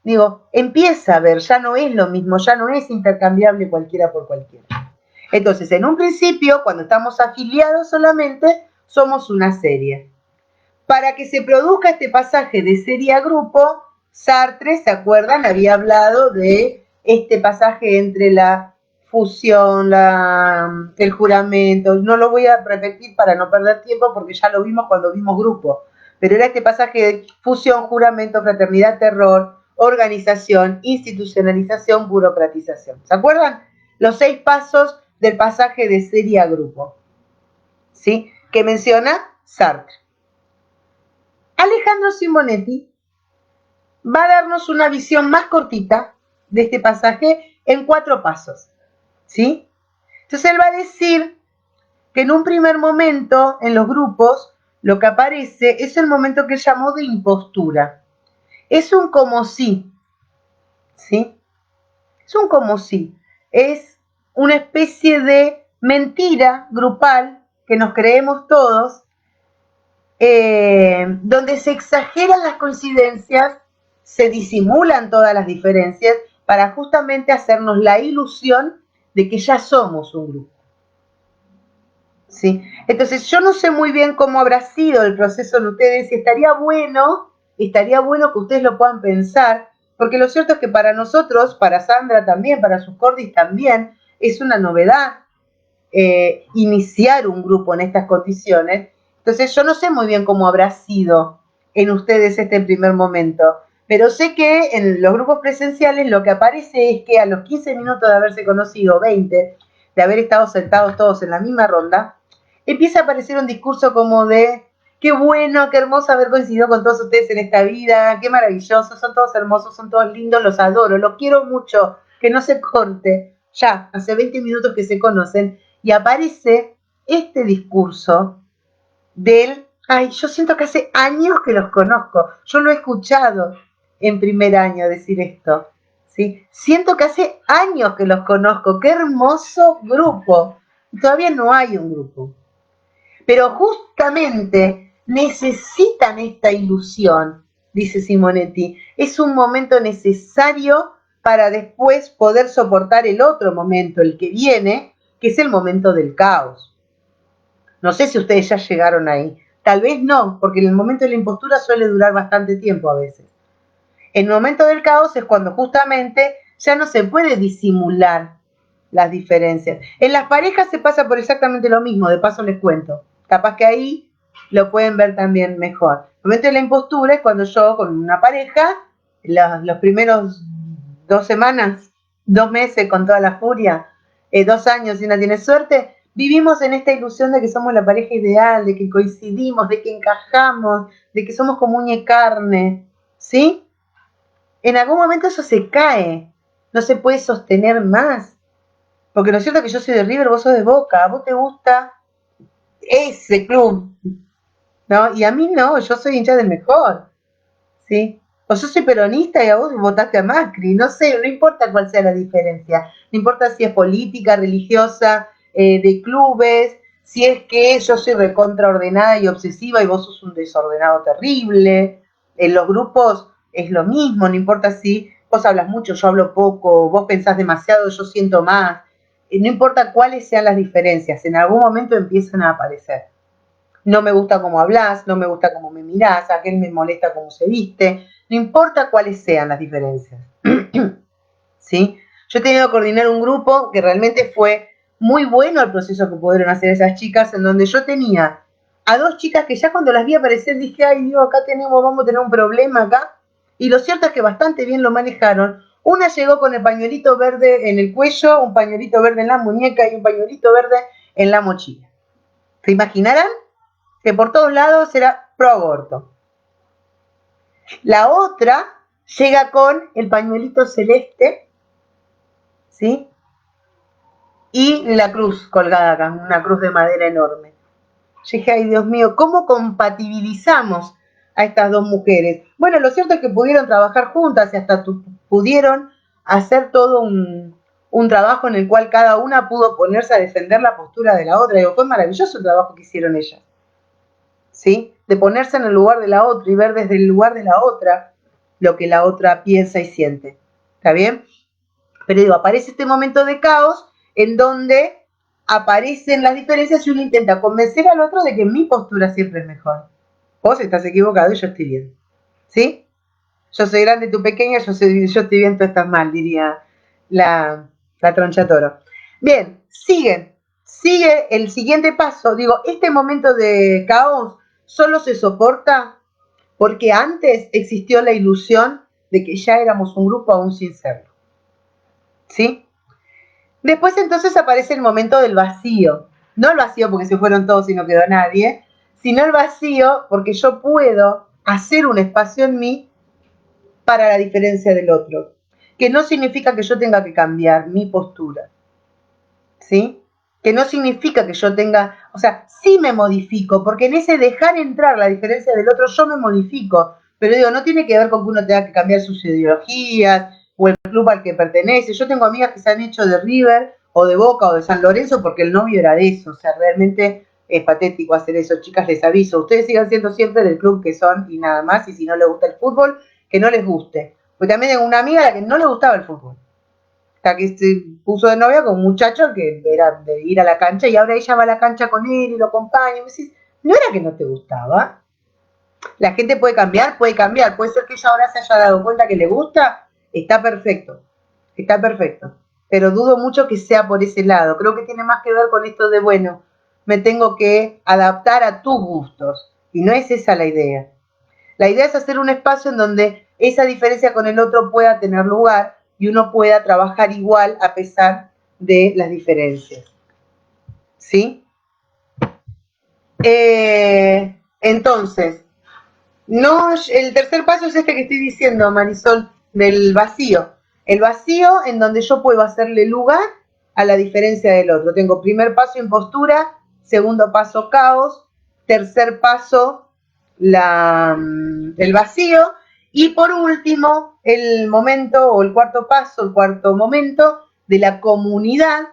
Digo, empieza a ver, ya no es lo mismo, ya no es intercambiable cualquiera por cualquiera. Entonces, en un principio, cuando estamos afiliados solamente, somos una serie. Para que se produzca este pasaje de serie a grupo, Sartre, ¿se acuerdan? Había hablado de este pasaje entre la fusión, el juramento. No lo voy a repetir para no perder tiempo porque ya lo vimos cuando vimos grupo. Pero era este pasaje de fusión, juramento, fraternidad, terror, organización, institucionalización, burocratización. ¿Se acuerdan? Los 6 pasos del pasaje de serie a grupo, ¿sí? Que menciona Sartre. Alejandro Simonetti va a darnos una visión más cortita de este pasaje en 4 pasos, ¿sí? Entonces él va a decir que en un primer momento en los grupos lo que aparece es el momento que él llamó de impostura. Es un como si, ¿sí? Es un como si. Es una especie de mentira grupal que nos creemos todos, donde se exageran las coincidencias, se disimulan todas las diferencias para justamente hacernos la ilusión de que ya somos un grupo. ¿Sí? Entonces yo no sé muy bien cómo habrá sido el proceso de ustedes y estaría bueno que ustedes lo puedan pensar, porque lo cierto es que para nosotros, para Sandra también, para sus cordis también, es una novedad iniciar un grupo en estas condiciones. Entonces yo no sé muy bien cómo habrá sido en ustedes este primer momento, pero sé que en los grupos presenciales lo que aparece es que a los 15 minutos de haberse conocido, 20, de haber estado sentados todos en la misma ronda, empieza a aparecer un discurso como de qué bueno, qué hermoso haber coincidido con todos ustedes en esta vida, qué maravilloso, son todos hermosos, son todos lindos, los adoro, los quiero mucho, que no se corte. Ya, hace 20 minutos que se conocen y aparece este discurso del, ay, yo siento que hace años que los conozco, yo lo he escuchado en primer año decir esto, ¿sí? Siento que hace años que los conozco, qué hermoso grupo. Y todavía no hay un grupo. Pero justamente necesitan esta ilusión, dice Simonetti. Es un momento necesario para después poder soportar el otro momento, el que viene, que es el momento del caos. No sé si ustedes ya llegaron ahí. Tal vez no, porque en el momento de la impostura suele durar bastante tiempo a veces. El momento del caos es cuando justamente ya no se puede disimular las diferencias. En las parejas se pasa por exactamente lo mismo, de paso les cuento. Capaz que ahí lo pueden ver también mejor. El momento de la impostura es cuando yo con una pareja, los primeros 2 semanas, 2 meses con toda la furia, 2 años si una tiene suerte, vivimos en esta ilusión de que somos la pareja ideal, de que coincidimos, de que encajamos, de que somos como uña y carne, ¿sí? En algún momento eso se cae, no se puede sostener más. Porque lo cierto es que yo soy de River, vos sos de Boca, a vos te gusta ese club, ¿no? Y a mí no, yo soy hincha del mejor, ¿sí? O yo soy peronista y a vos votaste a Macri, no sé, no importa cuál sea la diferencia, no importa si es política, religiosa, de clubes, si es que yo soy recontraordenada y obsesiva y vos sos un desordenado terrible, en los grupos es lo mismo, no importa si vos hablas mucho, yo hablo poco, vos pensás demasiado, yo siento más, no importa cuáles sean las diferencias, en algún momento empiezan a aparecer. No me gusta cómo hablas, no me gusta cómo me mirás, aquel me molesta cómo se viste, no importa cuáles sean las diferencias. ¿Sí? Yo he tenido que coordinar un grupo que realmente fue muy bueno el proceso que pudieron hacer esas chicas, en donde yo tenía a dos chicas que ya cuando las vi aparecer dije, ay Dios, vamos a tener un problema acá. Y lo cierto es que bastante bien lo manejaron. Una llegó con el pañuelito verde en el cuello, un pañuelito verde en la muñeca y un pañuelito verde en la mochila. ¿Se imaginarán? Que por todos lados era pro aborto. La otra llega con el pañuelito celeste, ¿sí? Y la cruz colgada acá, una cruz de madera enorme. Yo dije, ay Dios mío, ¿cómo compatibilizamos a estas dos mujeres? Bueno, lo cierto es que pudieron trabajar juntas y hasta pudieron hacer todo un trabajo en el cual cada una pudo ponerse a defender la postura de la otra. Digo, fue maravilloso el trabajo que hicieron ellas, ¿sí? De ponerse en el lugar de la otra y ver desde el lugar de la otra lo que la otra piensa y siente. ¿Está bien? Pero digo, aparece este momento de caos en donde aparecen las diferencias y uno intenta convencer al otro de que mi postura siempre es mejor. Vos estás equivocado y yo estoy bien. ¿Sí? Yo soy grande, tú pequeña, yo estoy bien, tú estás mal, diría la troncha toro. Bien, sigue el siguiente paso. Digo, este momento de caos solo se soporta porque antes existió la ilusión de que ya éramos un grupo aún sin serlo. ¿Sí? Después entonces aparece el momento del vacío. No el vacío porque se fueron todos y no quedó nadie, sino el vacío porque yo puedo hacer un espacio en mí para la diferencia del otro. Que no significa que yo tenga que cambiar mi postura. ¿Sí? Que no significa que yo tenga, o sea, sí me modifico, porque en ese dejar entrar la diferencia del otro yo me modifico. Pero digo, no tiene que ver con que uno tenga que cambiar sus ideologías o el club al que pertenece. Yo tengo amigas que se han hecho de River o de Boca o de San Lorenzo porque el novio era de eso. O sea, realmente es patético hacer eso. Chicas, les aviso. Ustedes sigan siendo siempre del club que son y nada más. Y si no les gusta el fútbol, que no les guste. Porque también tengo una amiga a la que no le gustaba el fútbol. Hasta que se puso de novia con un muchacho que era de ir a la cancha y ahora ella va a la cancha con él y lo acompaña. Y me decís, ¿no era que no te gustaba? La gente puede cambiar, puede ser que ella ahora se haya dado cuenta que le gusta, está perfecto, pero dudo mucho que sea por ese lado. Creo que tiene más que ver con esto de, bueno, me tengo que adaptar a tus gustos, y no es esa la idea. La idea es hacer un espacio en donde esa diferencia con el otro pueda tener lugar y uno pueda trabajar igual a pesar de las diferencias. ¿Sí? Entonces, no, el tercer paso es este que estoy diciendo, Marisol, del vacío. El vacío en donde yo puedo hacerle lugar a la diferencia del otro. Tengo primer paso impostura, segundo paso caos, tercer paso el vacío y por último el momento o el cuarto paso, el cuarto momento de la comunidad,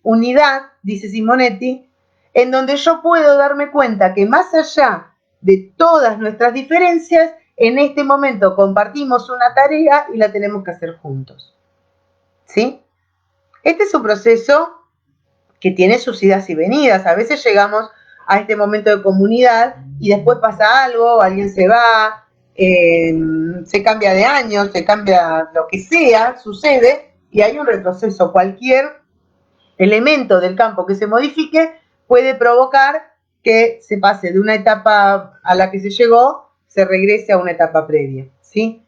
unidad, dice Simonetti, en donde yo puedo darme cuenta que más allá de todas nuestras diferencias, en este momento compartimos una tarea y la tenemos que hacer juntos. ¿Sí? Este es un proceso que tiene sus idas y venidas. A veces llegamos a este momento de comunidad y después pasa algo, alguien se va, se cambia de año, se cambia lo que sea, sucede y hay un retroceso. Cualquier elemento del campo que se modifique puede provocar que se pase de una etapa a la que se llegó, se regrese a una etapa previa, ¿sí?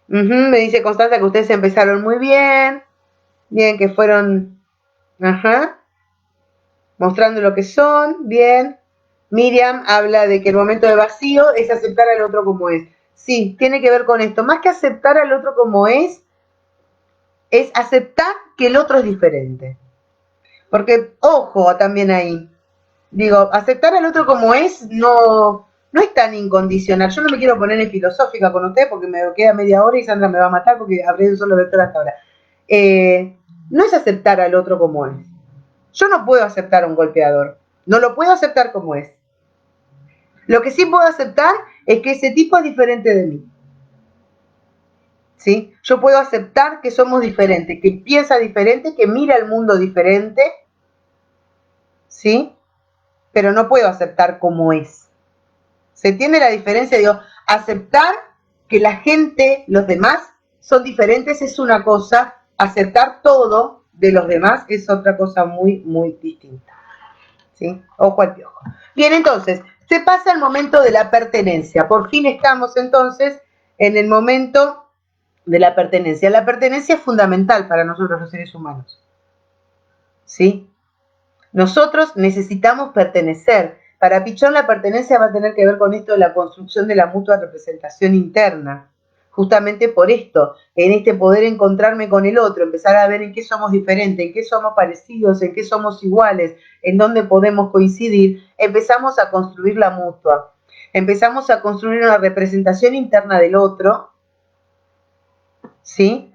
Me dice Constanza que ustedes empezaron muy bien, que fueron, mostrando lo que son, bien. Miriam habla de que el momento de vacío es aceptar al otro como es. Sí, tiene que ver con esto. Más que aceptar al otro como es aceptar que el otro es diferente. Porque, ojo, también ahí, digo, aceptar al otro como es no es tan incondicional. Yo no me quiero poner en filosófica con usted porque me queda media hora y Sandra me va a matar porque hablé de un solo vector hasta ahora. No es aceptar al otro como es. Yo no puedo aceptar a un golpeador. No lo puedo aceptar como es. Lo que sí puedo aceptar es que ese tipo es diferente de mí. ¿Sí? Yo puedo aceptar que somos diferentes, que piensa diferente, que mira el mundo diferente, ¿sí? Pero no puedo aceptar como es. ¿Se entiende la diferencia? Digo, aceptar que la gente, los demás, son diferentes es una cosa, aceptar todo de los demás es otra cosa muy, muy distinta. ¿Sí? Ojo al piojo. Bien, entonces, se pasa el momento de la pertenencia. Por fin estamos entonces en el momento de la pertenencia. La pertenencia es fundamental para nosotros los seres humanos. ¿Sí? Nosotros necesitamos pertenecer. Para Pichón la pertenencia va a tener que ver con esto de la construcción de la mutua representación interna. Justamente por esto, en este poder encontrarme con el otro, empezar a ver en qué somos diferentes, en qué somos parecidos, en qué somos iguales, en dónde podemos coincidir, empezamos a construir la mutua. Empezamos a construir una representación interna del otro, ¿sí?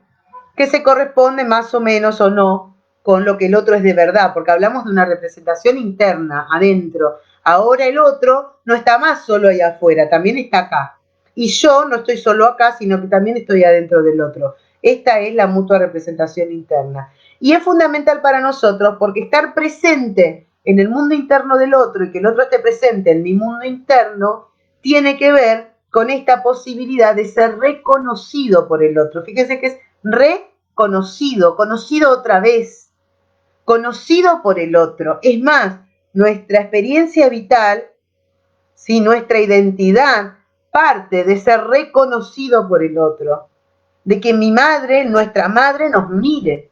Que se corresponde más o menos o no con lo que el otro es de verdad, porque hablamos de una representación interna, adentro. Ahora el otro no está más solo allá afuera, también está acá. Y yo no estoy solo acá, sino que también estoy adentro del otro. Esta es la mutua representación interna. Y es fundamental para nosotros porque estar presente en el mundo interno del otro y que el otro esté presente en mi mundo interno tiene que ver con esta posibilidad de ser reconocido por el otro. Fíjense que es reconocido, conocido otra vez, conocido por el otro. Es más, nuestra experiencia vital, ¿sí? Nuestra identidad parte de ser reconocido por el otro, de que mi madre, nuestra madre nos mire.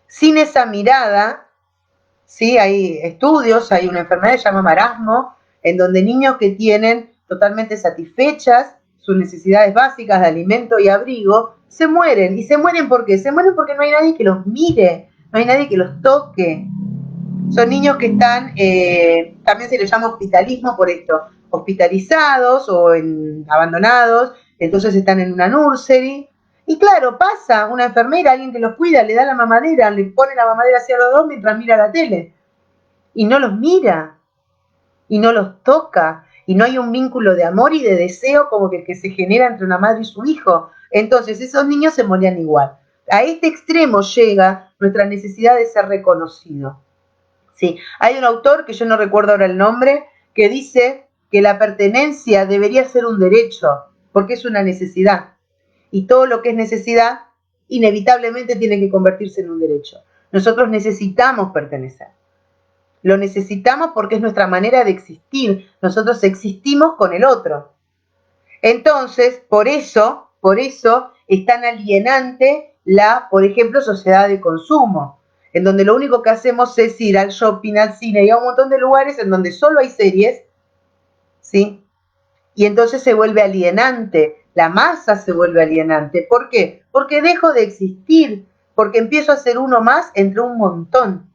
Sin esa mirada, ¿sí? Hay estudios, hay una enfermedad que se llama marasmo, en donde niños que tienen totalmente satisfechas sus necesidades básicas de alimento y abrigo, se mueren. ¿Y se mueren por qué? Se mueren porque no hay nadie que los mire, no hay nadie que los toque. Son niños que están, también se les llama hospitalismo por esto, hospitalizados o abandonados, entonces están en una nursery. Y claro, pasa una enfermera, alguien que los cuida, le da la mamadera, le pone la mamadera hacia los dos mientras mira la tele. Y no los mira, y no los toca, y no hay un vínculo de amor y de deseo como que se genera entre una madre y su hijo. Entonces esos niños se morían igual. A este extremo llega nuestra necesidad de ser reconocido. Sí, hay un autor, que yo no recuerdo ahora el nombre, que dice que la pertenencia debería ser un derecho, porque es una necesidad. Y todo lo que es necesidad, inevitablemente tiene que convertirse en un derecho. Nosotros necesitamos pertenecer. Lo necesitamos porque es nuestra manera de existir. Nosotros existimos con el otro. Entonces, por eso es tan alienante la, por ejemplo, sociedad de consumo, en donde lo único que hacemos es ir al shopping, al cine y a un montón de lugares en donde solo hay series, ¿sí? Y entonces se vuelve alienante, la masa se vuelve alienante. ¿Por qué? Porque dejo de existir, porque empiezo a ser uno más entre un montón.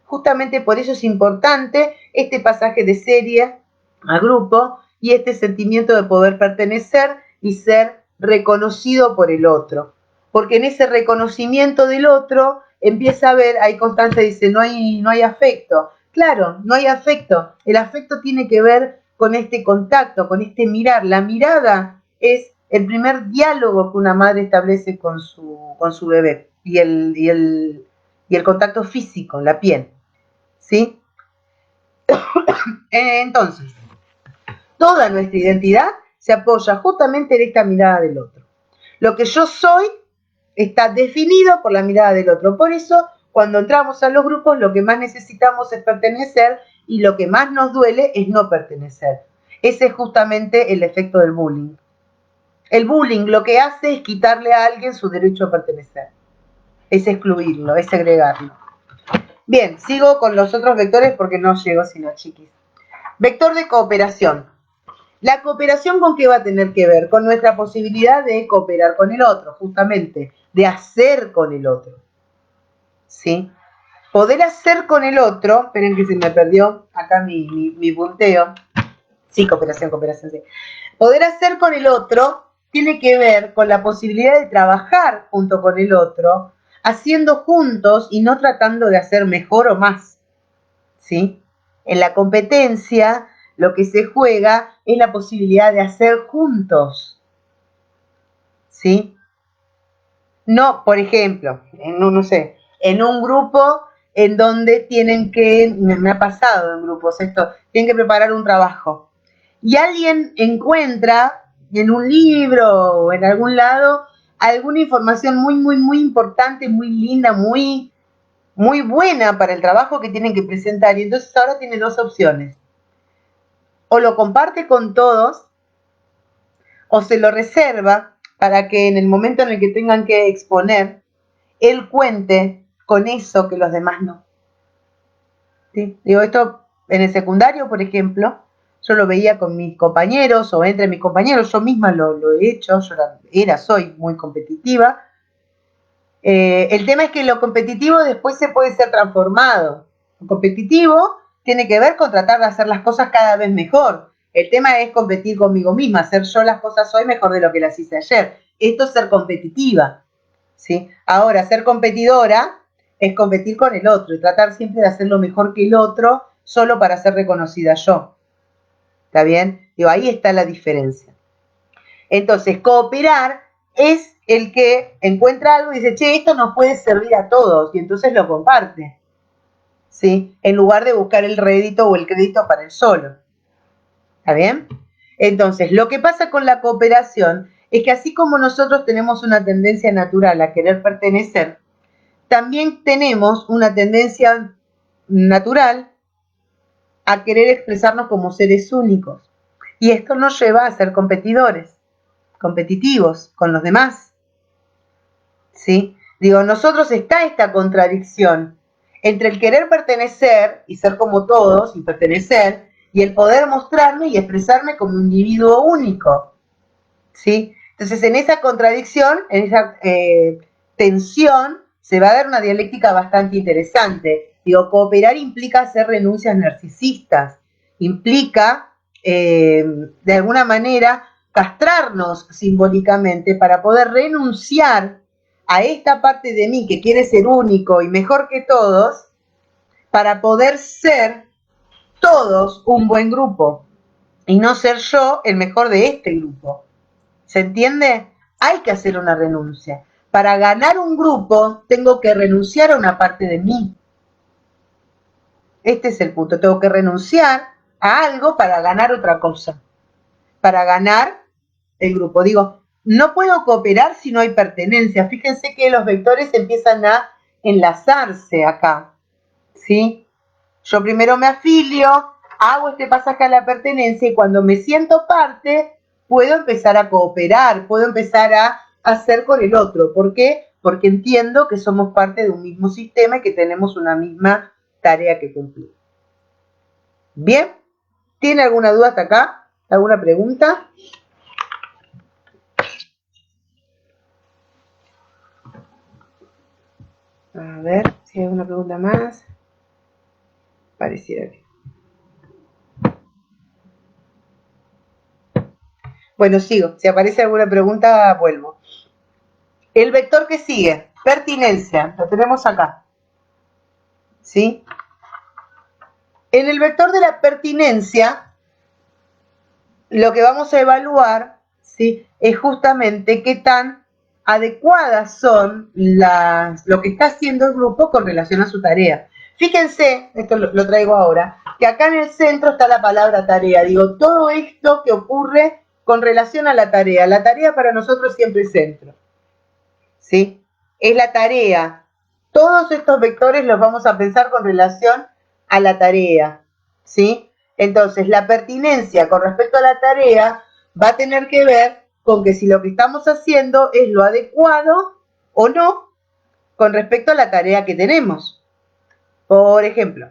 Justamente por eso es importante este pasaje de serie a grupo y este sentimiento de poder pertenecer y ser reconocido por el otro. Porque en ese reconocimiento del otro empieza a ver, ahí Constanza dice, no hay afecto. Claro, no hay afecto. El afecto tiene que ver con este contacto, con este mirar. La mirada es el primer diálogo que una madre establece con su bebé y el contacto físico, la piel. ¿Sí? Entonces, toda nuestra identidad se apoya justamente en esta mirada del otro. Lo que yo soy está definido por la mirada del otro. Por eso, cuando entramos a los grupos, lo que más necesitamos es pertenecer y lo que más nos duele es no pertenecer. Ese es justamente el efecto del bullying. El bullying lo que hace es quitarle a alguien su derecho a pertenecer. Es excluirlo, es segregarlo. Bien, sigo con los otros vectores porque no llego sino chiquis. Vector de cooperación. La cooperación, ¿con qué va a tener que ver? Con nuestra posibilidad de cooperar con el otro, justamente, de hacer con el otro. ¿Sí? Poder hacer con el otro, esperen que se me perdió acá mi punteo. Sí, cooperación, sí. Poder hacer con el otro tiene que ver con la posibilidad de trabajar junto con el otro, haciendo juntos y no tratando de hacer mejor o más. ¿Sí? En la competencia, lo que se juega es la posibilidad de hacer juntos. ¿Sí? No, por ejemplo, en un grupo en donde tienen que, me ha pasado en grupos esto, tienen que preparar un trabajo. Y alguien encuentra en un libro o en algún lado alguna información muy, muy, muy importante, muy linda, muy muy buena para el trabajo que tienen que presentar y entonces ahora tiene dos opciones. O lo comparte con todos o se lo reserva para que en el momento en el que tengan que exponer, él cuente con eso que los demás no. ¿Sí? Digo, esto en el secundario, por ejemplo, yo lo veía con mis compañeros o entre mis compañeros, yo misma lo he hecho, yo soy muy competitiva. El tema es que lo competitivo después se puede ser transformado. Lo competitivo tiene que ver con tratar de hacer las cosas cada vez mejor. El tema es competir conmigo misma, hacer yo las cosas hoy mejor de lo que las hice ayer. Esto es ser competitiva, ¿sí? Ahora, ser competidora es competir con el otro y tratar siempre de hacerlo mejor que el otro solo para ser reconocida yo. ¿Está bien? Digo, ahí está la diferencia. Entonces, cooperar es el que encuentra algo y dice, che, esto nos puede servir a todos, y entonces lo comparte, ¿sí? En lugar de buscar el rédito o el crédito para él solo. ¿Está bien? Entonces, lo que pasa con la cooperación es que así como nosotros tenemos una tendencia natural a querer pertenecer, también tenemos una tendencia natural a querer expresarnos como seres únicos. Y esto nos lleva a ser competitivos con los demás. ¿Sí? Digo, nosotros está esta contradicción entre el querer pertenecer y ser como todos y pertenecer y el poder mostrarme y expresarme como un individuo único. ¿Sí? Entonces, en esa contradicción, en esa tensión, se va a dar una dialéctica bastante interesante. Digo, cooperar implica hacer renuncias narcisistas, implica, de alguna manera, castrarnos simbólicamente para poder renunciar a esta parte de mí que quiere ser único y mejor que todos, para poder ser todos un buen grupo y no ser yo el mejor de este grupo. ¿Se entiende? Hay que hacer una renuncia. Para ganar un grupo, tengo que renunciar a una parte de mí. Este es el punto. Tengo que renunciar a algo para ganar otra cosa. Para ganar el grupo. Digo, no puedo cooperar si no hay pertenencia. Fíjense que los vectores empiezan a enlazarse acá. ¿Sí? Yo primero me afilio, hago este pasaje a la pertenencia y cuando me siento parte, puedo empezar a cooperar, puedo empezar a hacer con el otro. ¿Por qué? Porque entiendo que somos parte de un mismo sistema y que tenemos una misma tarea que cumplir. ¿Bien? ¿Tiene alguna duda hasta acá? ¿Alguna pregunta? A ver si hay alguna pregunta más. Pareciera que. Bueno, sigo. Si aparece alguna pregunta, vuelvo. El vector que sigue, pertinencia, lo tenemos acá. ¿Sí? En el vector de la pertinencia, lo que vamos a evaluar, ¿sí?, es justamente qué tan adecuadas son lo que está haciendo el grupo con relación a su tarea. Fíjense, esto lo traigo ahora, que acá en el centro está la palabra tarea. Digo, todo esto que ocurre con relación a la tarea. La tarea para nosotros siempre es centro. ¿Sí? Es la tarea. Todos estos vectores los vamos a pensar con relación a la tarea. ¿Sí? Entonces, la pertinencia con respecto a la tarea va a tener que ver con que si lo que estamos haciendo es lo adecuado o no con respecto a la tarea que tenemos. Por ejemplo,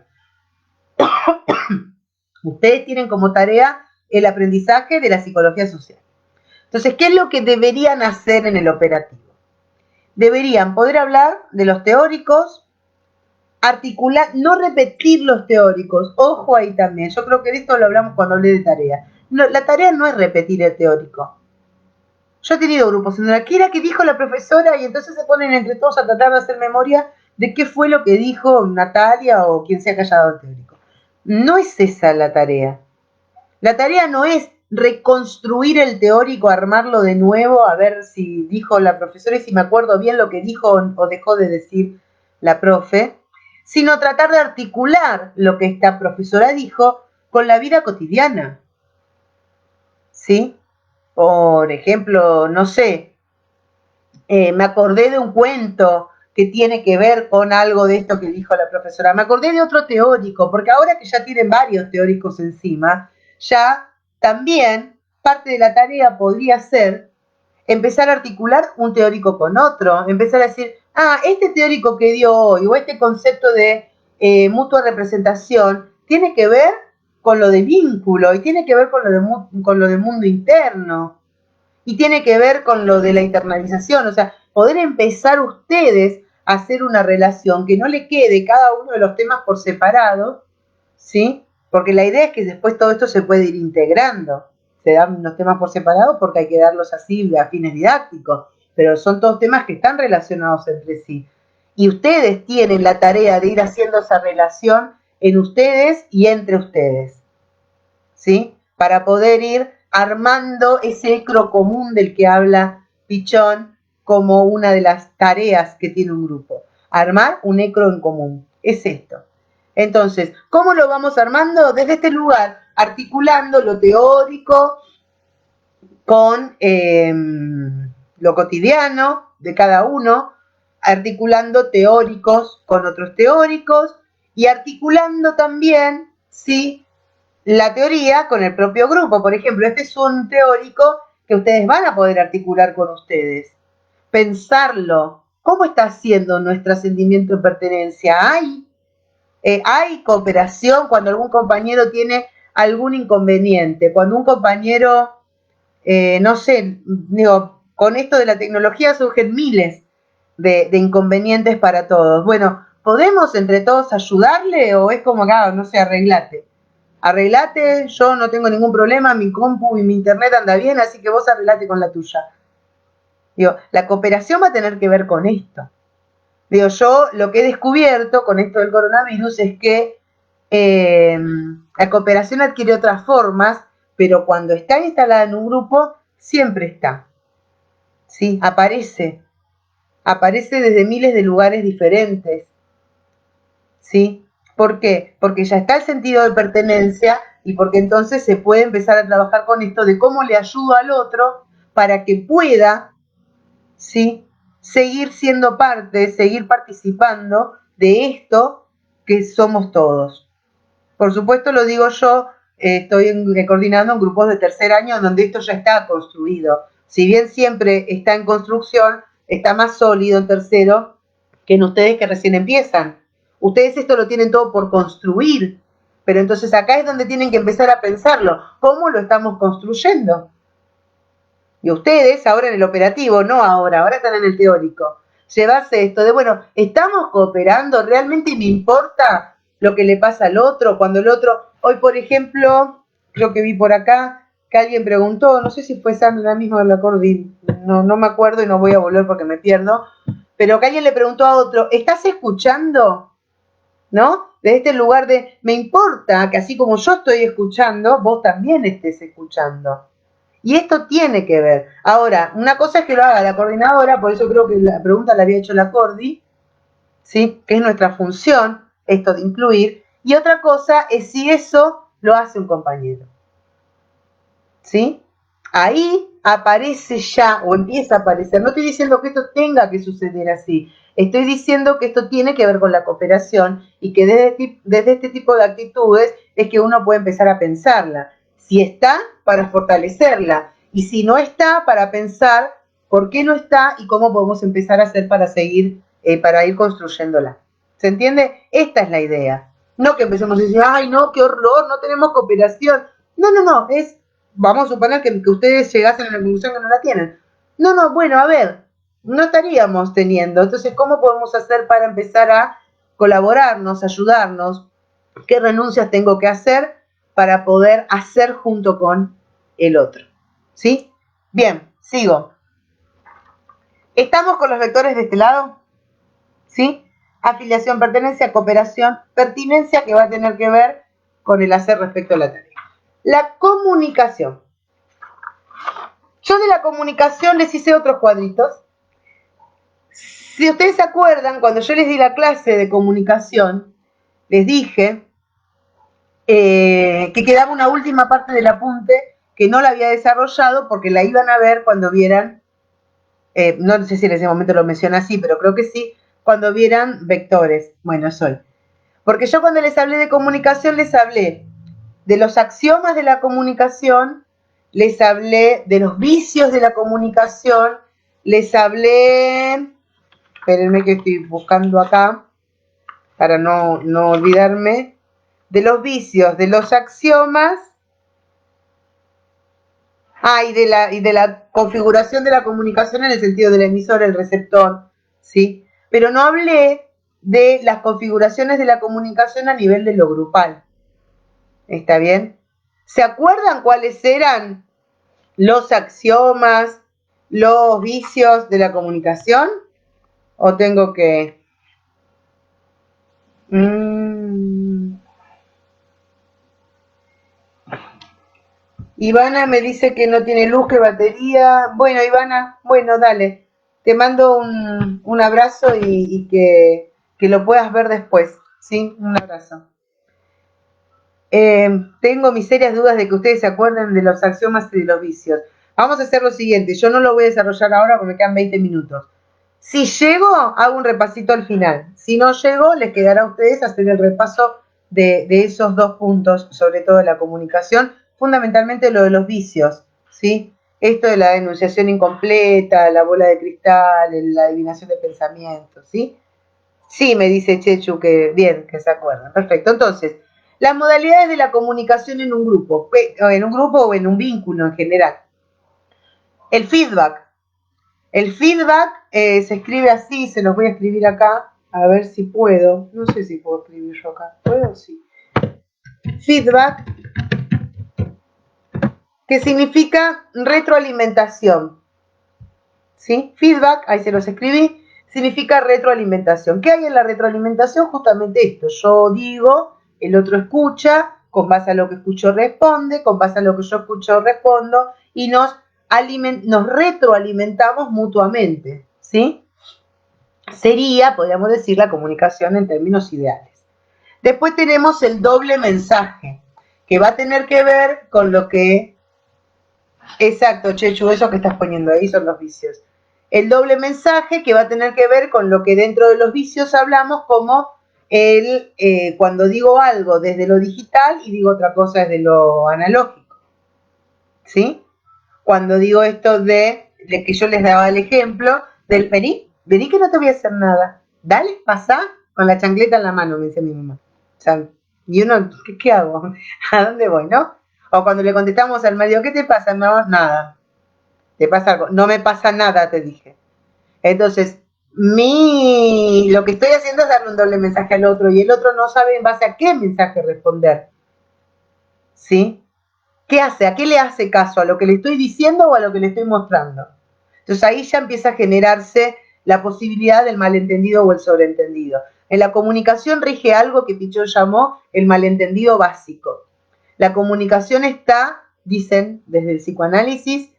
ustedes tienen como tarea el aprendizaje de la psicología social. Entonces, ¿qué es lo que deberían hacer en el operativo? Deberían poder hablar de los teóricos, articular, no repetir los teóricos. Ojo ahí también. Yo creo que de esto lo hablamos cuando hablé de tarea. No, la tarea no es repetir el teórico. Yo he tenido grupos en donde ¿qué era que dijo la profesora? Y entonces se ponen entre todos a tratar de hacer memoria de qué fue lo que dijo Natalia o quien sea que haya dado el teórico. No es esa la tarea. La tarea no es reconstruir el teórico, armarlo de nuevo, a ver si dijo la profesora y si me acuerdo bien lo que dijo o dejó de decir la profe, sino tratar de articular lo que esta profesora dijo con la vida cotidiana. ¿Sí? Por ejemplo, no sé, me acordé de un cuento que tiene que ver con algo de esto que dijo la profesora. Me acordé de otro teórico, porque ahora que ya tienen varios teóricos encima, ya también parte de la tarea podría ser empezar a articular un teórico con otro, empezar a decir, este teórico que dio hoy, o este concepto de mutua representación, tiene que ver con lo de vínculo, y tiene que ver con lo de mundo interno, y tiene que ver con lo de la internalización, o sea, poder empezar ustedes a hacer una relación que no le quede cada uno de los temas por separado, ¿sí? Porque la idea es que después todo esto se puede ir integrando. Se dan los temas por separado porque hay que darlos así a fines didácticos, pero son todos temas que están relacionados entre sí. Y ustedes tienen la tarea de ir haciendo esa relación en ustedes y entre ustedes, ¿sí? Para poder ir armando ese ecro común del que habla Pichón como una de las tareas que tiene un grupo. Armar un ecro en común. Es esto. Entonces, ¿cómo lo vamos armando? Desde este lugar, articulando lo teórico con lo cotidiano de cada uno, articulando teóricos con otros teóricos y articulando también, ¿sí?, la teoría con el propio grupo. Por ejemplo, este es un teórico que ustedes van a poder articular con ustedes. Pensarlo. ¿Cómo está haciendo nuestro sentimiento de pertenencia? Hay cooperación cuando algún compañero tiene algún inconveniente, cuando un compañero, no sé, digo, con esto de la tecnología surgen miles de inconvenientes para todos. Bueno, ¿podemos entre todos ayudarle o es como, no sé, arreglate, yo no tengo ningún problema, mi compu y mi internet anda bien, así que vos arreglate con la tuya? Digo, la cooperación va a tener que ver con esto. Digo, yo lo que he descubierto con esto del coronavirus es que la cooperación adquiere otras formas, pero cuando está instalada en un grupo, siempre está. ¿Sí? Aparece desde miles de lugares diferentes. ¿Sí? ¿Por qué? Porque ya está el sentido de pertenencia y porque entonces se puede empezar a trabajar con esto de cómo le ayudo al otro para que pueda, ¿sí?, seguir siendo parte, seguir participando de esto que somos todos. Por supuesto, lo digo yo, estoy coordinando en grupos de tercer año donde esto ya está construido. Si bien siempre está en construcción, está más sólido en tercero que en ustedes que recién empiezan. Ustedes esto lo tienen todo por construir, pero entonces acá es donde tienen que empezar a pensarlo. ¿Cómo lo estamos construyendo? Y ustedes ahora en el operativo, no ahora están en el teórico. Llevarse esto de, bueno, ¿estamos cooperando? ¿Realmente me importa lo que le pasa al otro? Cuando el otro, hoy por ejemplo, creo que vi por acá que alguien preguntó, no sé si fue Sandra misma o la Cordi, no me acuerdo y no voy a volver porque me pierdo, pero que alguien le preguntó a otro, ¿estás escuchando? ¿No? De este lugar de, me importa que así como yo estoy escuchando, vos también estés escuchando. Y esto tiene que ver. Ahora, una cosa es que lo haga la coordinadora, por eso creo que la pregunta la había hecho la Cordi, ¿sí?, que es nuestra función, esto de incluir, y otra cosa es si eso lo hace un compañero. ¿Sí? Ahí aparece ya, o empieza a aparecer. No estoy diciendo que esto tenga que suceder así. Estoy diciendo que esto tiene que ver con la cooperación y que desde este tipo de actitudes es que uno puede empezar a pensarla. Si está, para fortalecerla. Y si no está, para pensar por qué no está y cómo podemos empezar a hacer para seguir, para ir construyéndola. ¿Se entiende? Esta es la idea. No que empecemos a decir, ay, no, qué horror, no tenemos cooperación. No, es, vamos a suponer que ustedes llegasen a la conclusión que no la tienen. No, bueno, a ver, no estaríamos teniendo. Entonces, ¿cómo podemos hacer para empezar a colaborarnos, ayudarnos? ¿Qué renuncias tengo que hacer para poder hacer junto con el otro? ¿Sí? Bien, sigo. ¿Estamos con los vectores de este lado? ¿Sí? Afiliación, pertenencia, cooperación, pertinencia, que va a tener que ver con el hacer respecto a la tarea. La comunicación. Yo de la comunicación les hice otros cuadritos. Si ustedes se acuerdan, cuando yo les di la clase de comunicación, les dije que quedaba una última parte del apunte que no la había desarrollado porque la iban a ver cuando vieran, no sé si en ese momento lo mencioné así, pero creo que sí, cuando vieran vectores. Bueno, soy. Porque yo cuando les hablé de comunicación, les hablé de los axiomas de la comunicación, les hablé de los vicios de la comunicación, les hablé, espérenme que estoy buscando acá, para no olvidarme, de los vicios, de los axiomas, y de la configuración de la comunicación en el sentido del emisor, el receptor, ¿sí? Pero no hablé de las configuraciones de la comunicación a nivel de lo grupal. ¿Está bien? ¿Se acuerdan cuáles eran los axiomas, los vicios de la comunicación? ¿O tengo que...? Ivana me dice que no tiene luz, que batería. Bueno, Ivana, bueno, dale. Te mando un abrazo y que lo puedas ver después. ¿Sí? Un abrazo. Tengo mis serias dudas de que ustedes se acuerden de los axiomas y de los vicios. Vamos a hacer lo siguiente. Yo no lo voy a desarrollar ahora porque me quedan 20 minutos. Si llego, hago un repasito al final. Si no llego, les quedará a ustedes hacer el repaso de esos dos puntos, sobre todo de la comunicación, fundamentalmente lo de los vicios, ¿sí? Esto de la enunciación incompleta, la bola de cristal, la adivinación de pensamientos, ¿sí? Sí, me dice Chechu que bien, que se acuerdan. Perfecto. Entonces, las modalidades de la comunicación en un grupo o en un vínculo en general. El feedback. El feedback se escribe así, se los voy a escribir acá, a ver si puedo. No sé si puedo escribir yo acá. ¿Puedo? Sí. Feedback, que significa retroalimentación. ¿Sí? Feedback, ahí se los escribí, significa retroalimentación. ¿Qué hay en la retroalimentación? Justamente esto. Yo digo, el otro escucha, con base a lo que escucho responde, con base a lo que yo escucho respondo, y nos retroalimentamos mutuamente, ¿sí? Sería, podríamos decir, la comunicación en términos ideales. Después tenemos el doble mensaje, que va a tener que ver con lo que... Exacto, Chechu, eso que estás poniendo ahí son los vicios. El doble mensaje que va a tener que ver con lo que dentro de los vicios hablamos como cuando digo algo desde lo digital y digo otra cosa desde lo analógico. ¿Sí? Cuando digo esto de que yo les daba el ejemplo del vení que no te voy a hacer nada. Dale, pasá con la chancleta en la mano, me dice mi mamá. O sea, y uno, ¿qué hago? ¿A dónde voy, no? O cuando le contestamos al medio, ¿qué te pasa? No, nada. ¿Te pasa algo? No me pasa nada, te dije. Entonces, lo que estoy haciendo es darle un doble mensaje al otro y el otro no sabe en base a qué mensaje responder. ¿Sí? ¿Qué hace? ¿A qué le hace caso? ¿A lo que le estoy diciendo o a lo que le estoy mostrando? Entonces ahí ya empieza a generarse la posibilidad del malentendido o el sobreentendido. En la comunicación rige algo que Pichot llamó el malentendido básico. La comunicación está, dicen desde el psicoanálisis,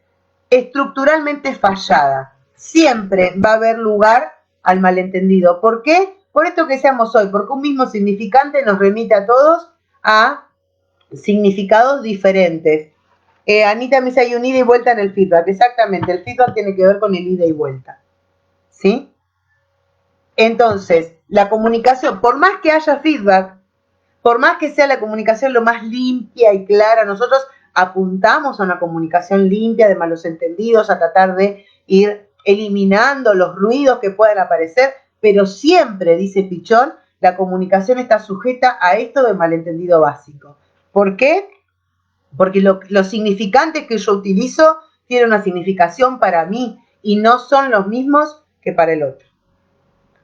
estructuralmente fallada. Siempre va a haber lugar al malentendido. ¿Por qué? Por esto que seamos hoy, porque un mismo significante nos remite a todos a significados diferentes. Anita me dice, hay un ida y vuelta en el feedback. Exactamente, el feedback tiene que ver con el ida y vuelta. ¿Sí? Entonces, la comunicación, por más que haya feedback, por más que sea la comunicación lo más limpia y clara, nosotros apuntamos a una comunicación limpia de malos entendidos, a tratar de ir eliminando los ruidos que puedan aparecer, pero siempre, dice Pichón, la comunicación está sujeta a esto del malentendido básico. ¿Por qué? Porque los significantes que yo utilizo tienen una significación para mí y no son los mismos que para el otro.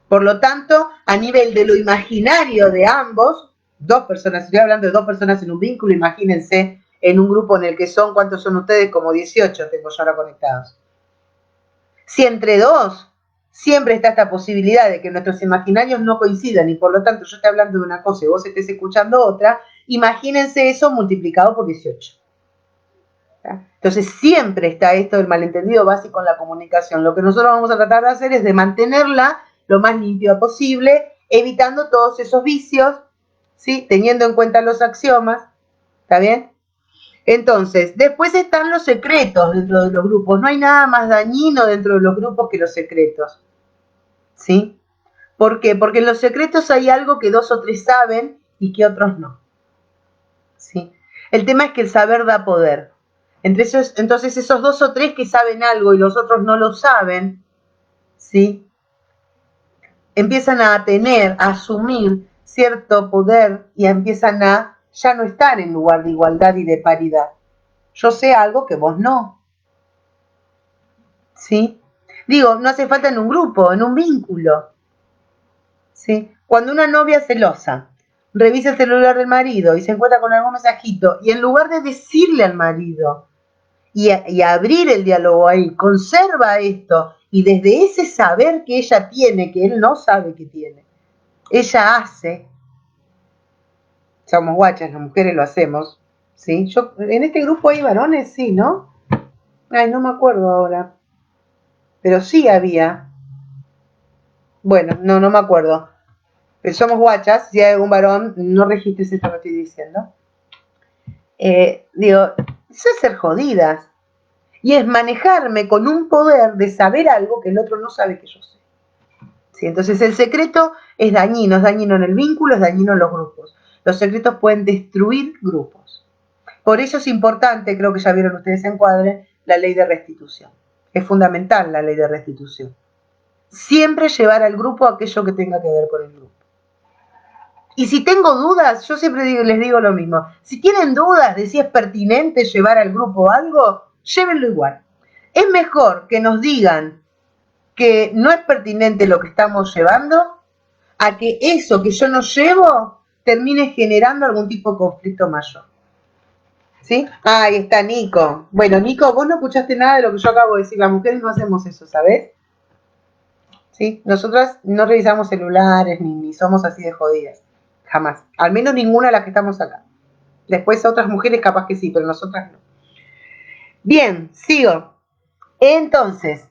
Por lo tanto, a nivel de lo imaginario de ambos, dos personas, estoy hablando de dos personas en un vínculo, imagínense en un grupo en el que son, ¿cuántos son ustedes? Como 18 tengo yo ahora conectados. Si entre dos siempre está esta posibilidad de que nuestros imaginarios no coincidan y por lo tanto yo estoy hablando de una cosa y vos estés escuchando otra, imagínense eso multiplicado por 18. Entonces siempre está esto del malentendido básico en la comunicación. Lo que nosotros vamos a tratar de hacer es de mantenerla lo más limpia posible, evitando todos esos vicios, ¿sí? Teniendo en cuenta los axiomas, ¿está bien? Entonces, después están los secretos dentro de los grupos. No hay nada más dañino dentro de los grupos que los secretos, ¿sí? ¿Por qué? Porque en los secretos hay algo que 2 o 3 saben y que otros no. ¿Sí? El tema es que el saber da poder. Entonces esos 2 o 3 que saben algo y los otros no lo saben, ¿sí? Empiezan a tener, a asumir cierto poder y empiezan a ya no estar en lugar de igualdad y de paridad. Yo sé algo que vos no. ¿Sí? Digo, no hace falta en un grupo, en un vínculo. ¿Sí? Cuando una novia celosa revisa el celular del marido y se encuentra con algún mensajito y en lugar de decirle al marido y abrir el diálogo ahí, conserva esto y desde ese saber que ella tiene, que él no sabe que tiene, ella hace, somos guachas, las mujeres lo hacemos, ¿sí? Yo, en este grupo hay varones, sí, ¿no? Ay, no me acuerdo ahora, pero sí había, bueno, no me acuerdo, pero somos guachas, si hay algún varón, no registres esto que estoy diciendo. Digo, eso es ser jodidas. Y es manejarme con un poder de saber algo que el otro no sabe que yo sé. ¿Sí? Entonces el secreto es dañino en el vínculo, es dañino en los grupos. Los secretos pueden destruir grupos. Por eso es importante, creo que ya vieron ustedes en Cuadre, la ley de restitución. Es fundamental la ley de restitución. Siempre llevar al grupo aquello que tenga que ver con el grupo. Y si tengo dudas, yo siempre les digo lo mismo. Si tienen dudas de si es pertinente llevar al grupo algo, llévenlo igual. Es mejor que nos digan que no es pertinente lo que estamos llevando a que eso que yo no llevo termine generando algún tipo de conflicto mayor. ¿Sí? Ahí está Nico. Bueno, Nico, vos no escuchaste nada de lo que yo acabo de decir. Las mujeres no hacemos eso, ¿sabés? ¿Sí? Nosotras no revisamos celulares ni somos así de jodidas. Jamás. Al menos ninguna de las que estamos acá. Después otras mujeres capaz que sí, pero nosotras no. Bien, sigo. Entonces,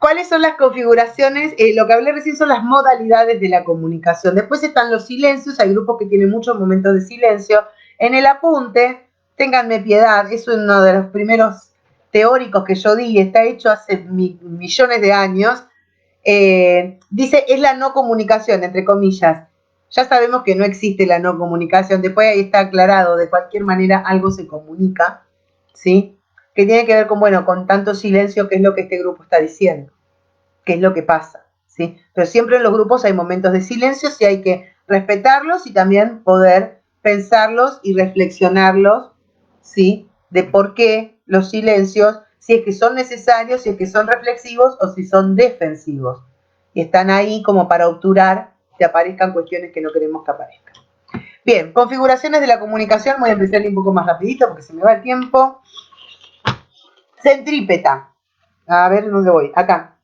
¿cuáles son las configuraciones? Lo que hablé recién son las modalidades de la comunicación. Después están los silencios, hay grupos que tienen muchos momentos de silencio. En el apunte, ténganme piedad, es uno de los primeros teóricos que yo di, está hecho hace millones de años. Dice, es la no comunicación, entre comillas. Ya sabemos que no existe la no comunicación, después ahí está aclarado, de cualquier manera algo se comunica, ¿sí? Que tiene que ver con, bueno, con tanto silencio, que es lo que este grupo está diciendo, qué es lo que pasa, ¿sí? Pero siempre en los grupos hay momentos de silencio y hay que respetarlos y también poder pensarlos y reflexionarlos, ¿sí? De por qué los silencios, si es que son necesarios, si es que son reflexivos o si son defensivos. Y están ahí como para obturar que aparezcan cuestiones que no queremos que aparezcan. Bien, configuraciones de la comunicación, voy a empezar un poco más rapidito porque se me va el tiempo. Centrípeta. A ver dónde voy. Acá.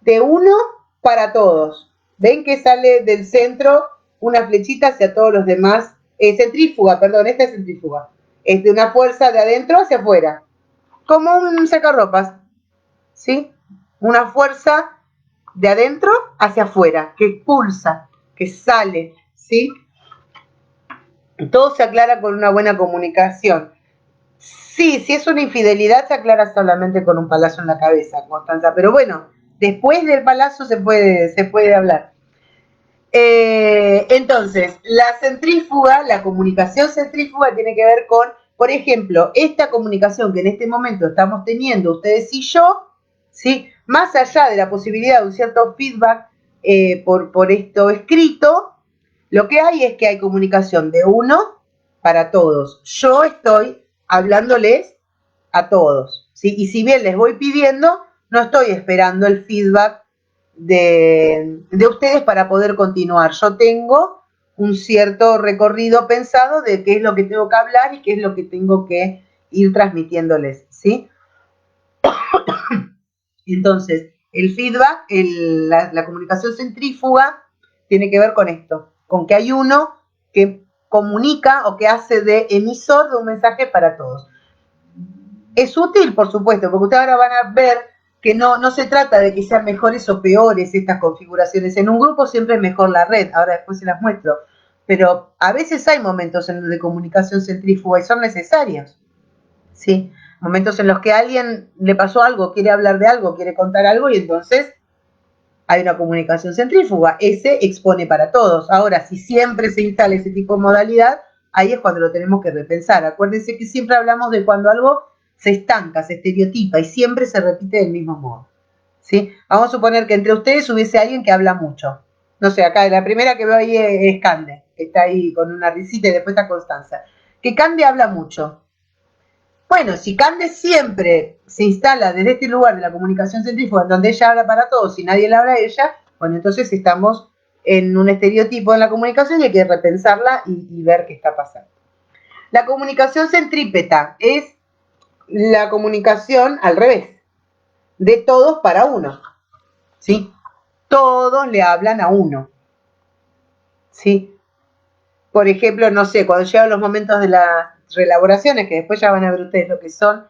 De uno para todos. ¿Ven que sale del centro una flechita hacia todos los demás? Centrífuga, perdón, esta es centrífuga. Es de una fuerza de adentro hacia afuera. Como un sacarropas. ¿Sí? Una fuerza de adentro hacia afuera, que expulsa, que sale. ¿Sí? Todo se aclara con una buena comunicación. Sí, si es una infidelidad se aclara solamente con un palazo en la cabeza, Constanza. Pero bueno, después del palazo se puede hablar. Entonces, la centrífuga, la comunicación centrífuga tiene que ver con, por ejemplo, esta comunicación que en este momento estamos teniendo ustedes y yo, ¿sí? Más allá de la posibilidad de un cierto feedback por esto escrito, lo que hay es que hay comunicación de uno para todos. Yo estoy hablándoles a todos, ¿sí? Y si bien les voy pidiendo, no estoy esperando el feedback de ustedes para poder continuar. Yo tengo un cierto recorrido pensado de qué es lo que tengo que hablar y qué es lo que tengo que ir transmitiéndoles, ¿sí? Entonces, el feedback, la comunicación centrífuga, tiene que ver con esto, con que hay uno que comunica o que hace de emisor de un mensaje para todos. Es útil, por supuesto, porque ustedes ahora van a ver que no se trata de que sean mejores o peores estas configuraciones. En un grupo siempre es mejor la red, ahora después se las muestro. Pero a veces hay momentos de comunicación centrífuga y son necesarios. ¿Sí? Momentos en los que a alguien le pasó algo, quiere hablar de algo, quiere contar algo y entonces hay una comunicación centrífuga, ese expone para todos. Ahora, si siempre se instala ese tipo de modalidad, ahí es cuando lo tenemos que repensar. Acuérdense que siempre hablamos de cuando algo se estanca, se estereotipa y siempre se repite del mismo modo. ¿Sí? Vamos a suponer que entre ustedes hubiese alguien que habla mucho. No sé, acá la primera que veo ahí es Cande, que está ahí con una risita y después está Constanza. Que Cande habla mucho. Bueno, si Cande siempre se instala desde este lugar de la comunicación centrífuga, en donde ella habla para todos y nadie le habla a ella, bueno, entonces estamos en un estereotipo en la comunicación y hay que repensarla y ver qué está pasando. La comunicación centrípeta es la comunicación al revés, de todos para uno, ¿sí? Todos le hablan a uno, ¿sí? Por ejemplo, no sé, cuando llegan los momentos de las reelaboraciones, que después ya van a ver ustedes lo que son,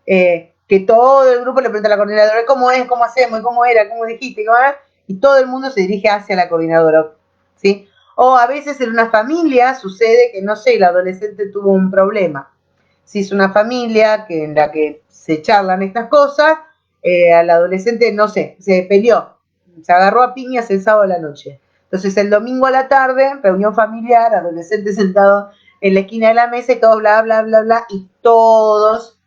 que todo el grupo le pregunta a la coordinadora, ¿cómo es? ¿Cómo hacemos? ¿Cómo era? ¿Cómo dijiste? ¿Cómo era? Y todo el mundo se dirige hacia la coordinadora, ¿sí? O a veces en una familia sucede que, no sé, el adolescente tuvo un problema. Si es una familia que, en la que se charlan estas cosas, al adolescente, no sé, se peleó, se agarró a piñas el sábado a la noche. Entonces el domingo a la tarde, reunión familiar, adolescentes sentados en la esquina de la mesa y todos bla, bla, bla, bla, y todos,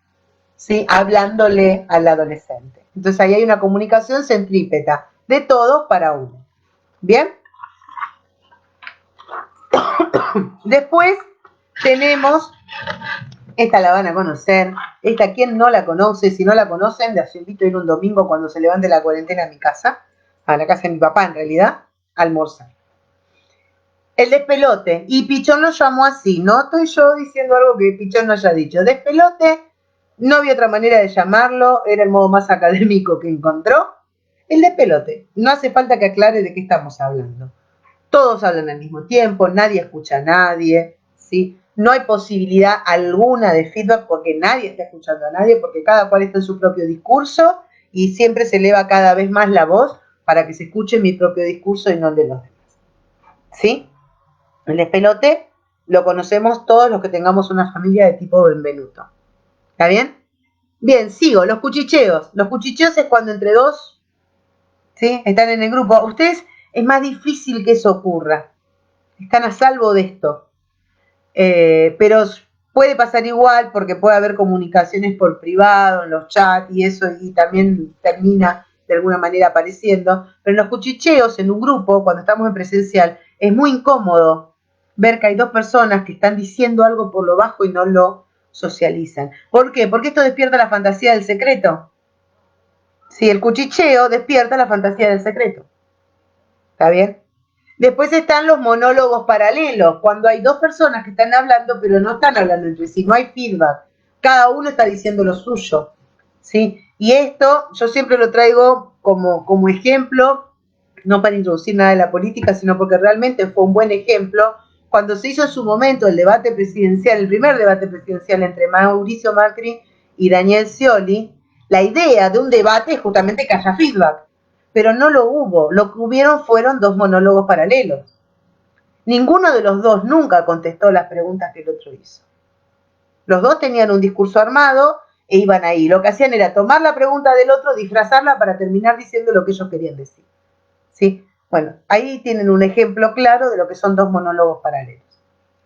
¿sí? Hablándole al adolescente. Entonces ahí hay una comunicación centrípeta, de todos para uno. ¿Bien? Después tenemos, esta la van a conocer, esta quien no la conoce, si no la conocen, les invito a ir un domingo cuando se levante la cuarentena a mi casa, a la casa de mi papá en realidad, a almorzar. El despelote, y Pichón lo llamó así, no estoy yo diciendo algo que Pichón no haya dicho. Despelote, no había otra manera de llamarlo, era el modo más académico que encontró. El despelote, no hace falta que aclare de qué estamos hablando. Todos hablan al mismo tiempo, nadie escucha a nadie, ¿sí? No hay posibilidad alguna de feedback porque nadie está escuchando a nadie, porque cada cual está en su propio discurso y siempre se eleva cada vez más la voz para que se escuche mi propio discurso y no el de los demás. ¿Sí? El despelote lo conocemos todos los que tengamos una familia de tipo Benvenuto. ¿Está bien? Bien, sigo. Los cuchicheos. Los cuchicheos es cuando entre dos, ¿sí? Están en el grupo. Ustedes es más difícil que eso ocurra. Están a salvo de esto. Pero puede pasar igual porque puede haber comunicaciones por privado, en los chats y eso, y también termina de alguna manera apareciendo. Pero en los cuchicheos, en un grupo, cuando estamos en presencial, es muy incómodo ver que hay dos personas que están diciendo algo por lo bajo y no lo socializan. ¿Por qué? Porque esto despierta la fantasía del secreto. Sí, el cuchicheo despierta la fantasía del secreto. ¿Está bien? Después están los monólogos paralelos, cuando hay dos personas que están hablando, pero no están hablando entre sí, no hay feedback. Cada uno está diciendo lo suyo. ¿Sí? Y esto yo siempre lo traigo como ejemplo, no para introducir nada de la política, sino porque realmente fue un buen ejemplo. Cuando se hizo en su momento el debate presidencial, el primer debate presidencial entre Mauricio Macri y Daniel Scioli, la idea de un debate es justamente que haya feedback, pero no lo hubo. Lo que hubieron fueron dos monólogos paralelos. Ninguno de los dos nunca contestó las preguntas que el otro hizo. Los dos tenían un discurso armado e iban ahí. Lo que hacían era tomar la pregunta del otro, disfrazarla para terminar diciendo lo que ellos querían decir. ¿Sí? Bueno, ahí tienen un ejemplo claro de lo que son dos monólogos paralelos.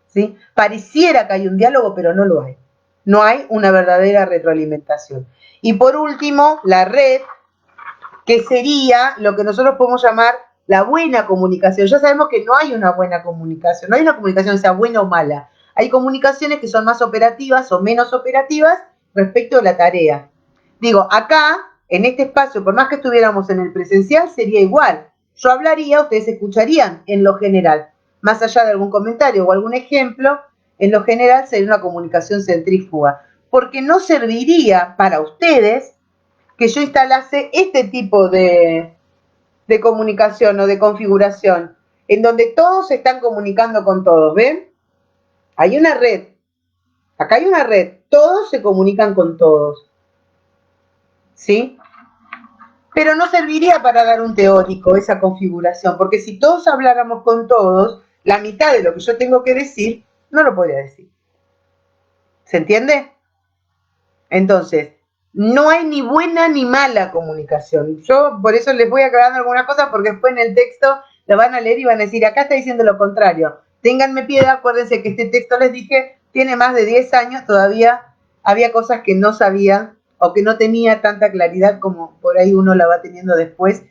¿Sí? Pareciera que hay un diálogo, pero no lo hay. No hay una verdadera retroalimentación. Y por último, la red, que sería lo que nosotros podemos llamar la buena comunicación. Ya sabemos que no hay una buena comunicación, no hay una comunicación que sea buena o mala. Hay comunicaciones que son más operativas o menos operativas respecto a la tarea. Digo, acá, en este espacio, por más que estuviéramos en el presencial, sería igual. Yo hablaría, ustedes escucharían en lo general. Más allá de algún comentario o algún ejemplo, en lo general sería una comunicación centrífuga. Porque no serviría para ustedes que yo instalase este tipo de comunicación o de configuración, en donde todos se están comunicando con todos, ¿ven? Hay una red, acá hay una red, todos se comunican con todos, ¿sí? Pero no serviría para dar un teórico esa configuración, porque si todos habláramos con todos, la mitad de lo que yo tengo que decir, no lo podría decir. ¿Se entiende? Entonces, No hay ni buena ni mala comunicación. Yo por eso les voy aclarando algunas cosas porque después en el texto lo van a leer y van a decir, acá está diciendo lo contrario. Ténganme piedad, acuérdense que este texto les dije, tiene más de 10 años, todavía había cosas que no sabía o que no tenía tanta claridad como por ahí uno la va teniendo después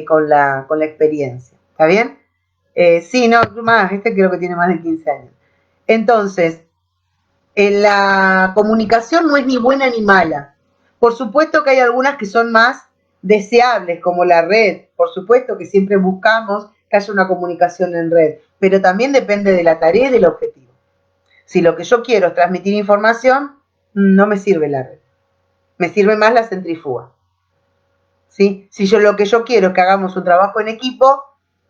con la experiencia. ¿Está bien? Sí, no, más, este creo que tiene más de 15 años. Entonces, la comunicación no es ni buena ni mala. Por supuesto que hay algunas que son más deseables, como la red. Por supuesto que siempre buscamos que haya una comunicación en red, pero también depende de la tarea y del objetivo. Si lo que yo quiero es transmitir información, no me sirve la red. Me sirve más la centrífuga. ¿Sí? Si yo lo que yo quiero es que hagamos un trabajo en equipo,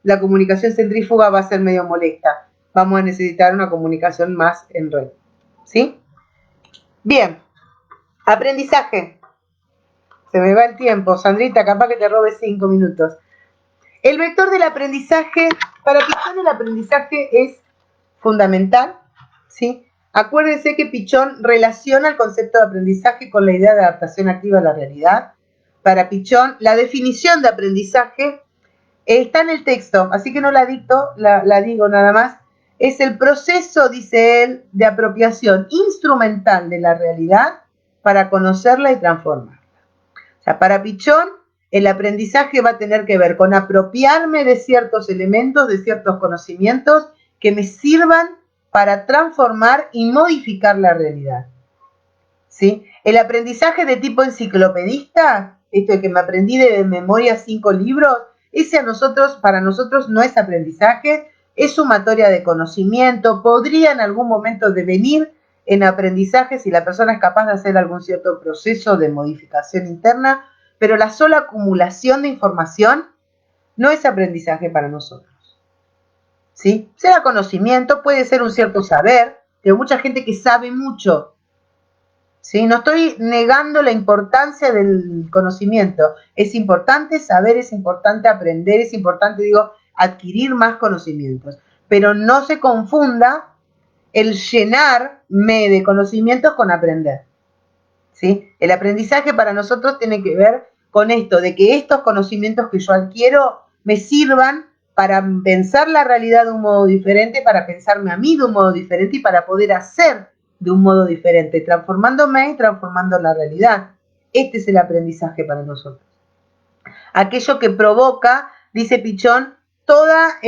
la comunicación centrífuga va a ser medio molesta. Vamos a necesitar una comunicación más en red. ¿Sí? Bien. Aprendizaje. Se me va el tiempo. Sandrita, capaz que te robe 5 minutos. El vector del aprendizaje, para Pichón el aprendizaje es fundamental, ¿sí? Acuérdense que Pichón relaciona el concepto de aprendizaje con la idea de adaptación activa a la realidad. Para Pichón, la definición de aprendizaje está en el texto, así que no la dicto, la digo nada más. Es el proceso, dice él, de apropiación instrumental de la realidad para conocerla y transformarla. O sea, para Pichón, el aprendizaje va a tener que ver con apropiarme de ciertos elementos, de ciertos conocimientos que me sirvan para transformar y modificar la realidad. ¿Sí? El aprendizaje de tipo enciclopedista, esto de que me aprendí de memoria 5 libros, ese para nosotros no es aprendizaje, es sumatoria de conocimiento, podría en algún momento devenir en aprendizaje si la persona es capaz de hacer algún cierto proceso de modificación interna, pero la sola acumulación de información no es aprendizaje para nosotros. ¿Sí? Sea conocimiento, puede ser un cierto saber, pero mucha gente que sabe mucho. ¿Sí? No estoy negando la importancia del conocimiento. Es importante saber, es importante aprender, es importante, adquirir más conocimientos. Pero no se confunda el llenarme de conocimientos con aprender. ¿Sí? El aprendizaje para nosotros tiene que ver con esto, de que estos conocimientos que yo adquiero me sirvan para pensar la realidad de un modo diferente, para pensarme a mí de un modo diferente y para poder hacer de un modo diferente, transformándome y transformando la realidad. Este es el aprendizaje para nosotros. Aquello que provoca, dice Pichón, toda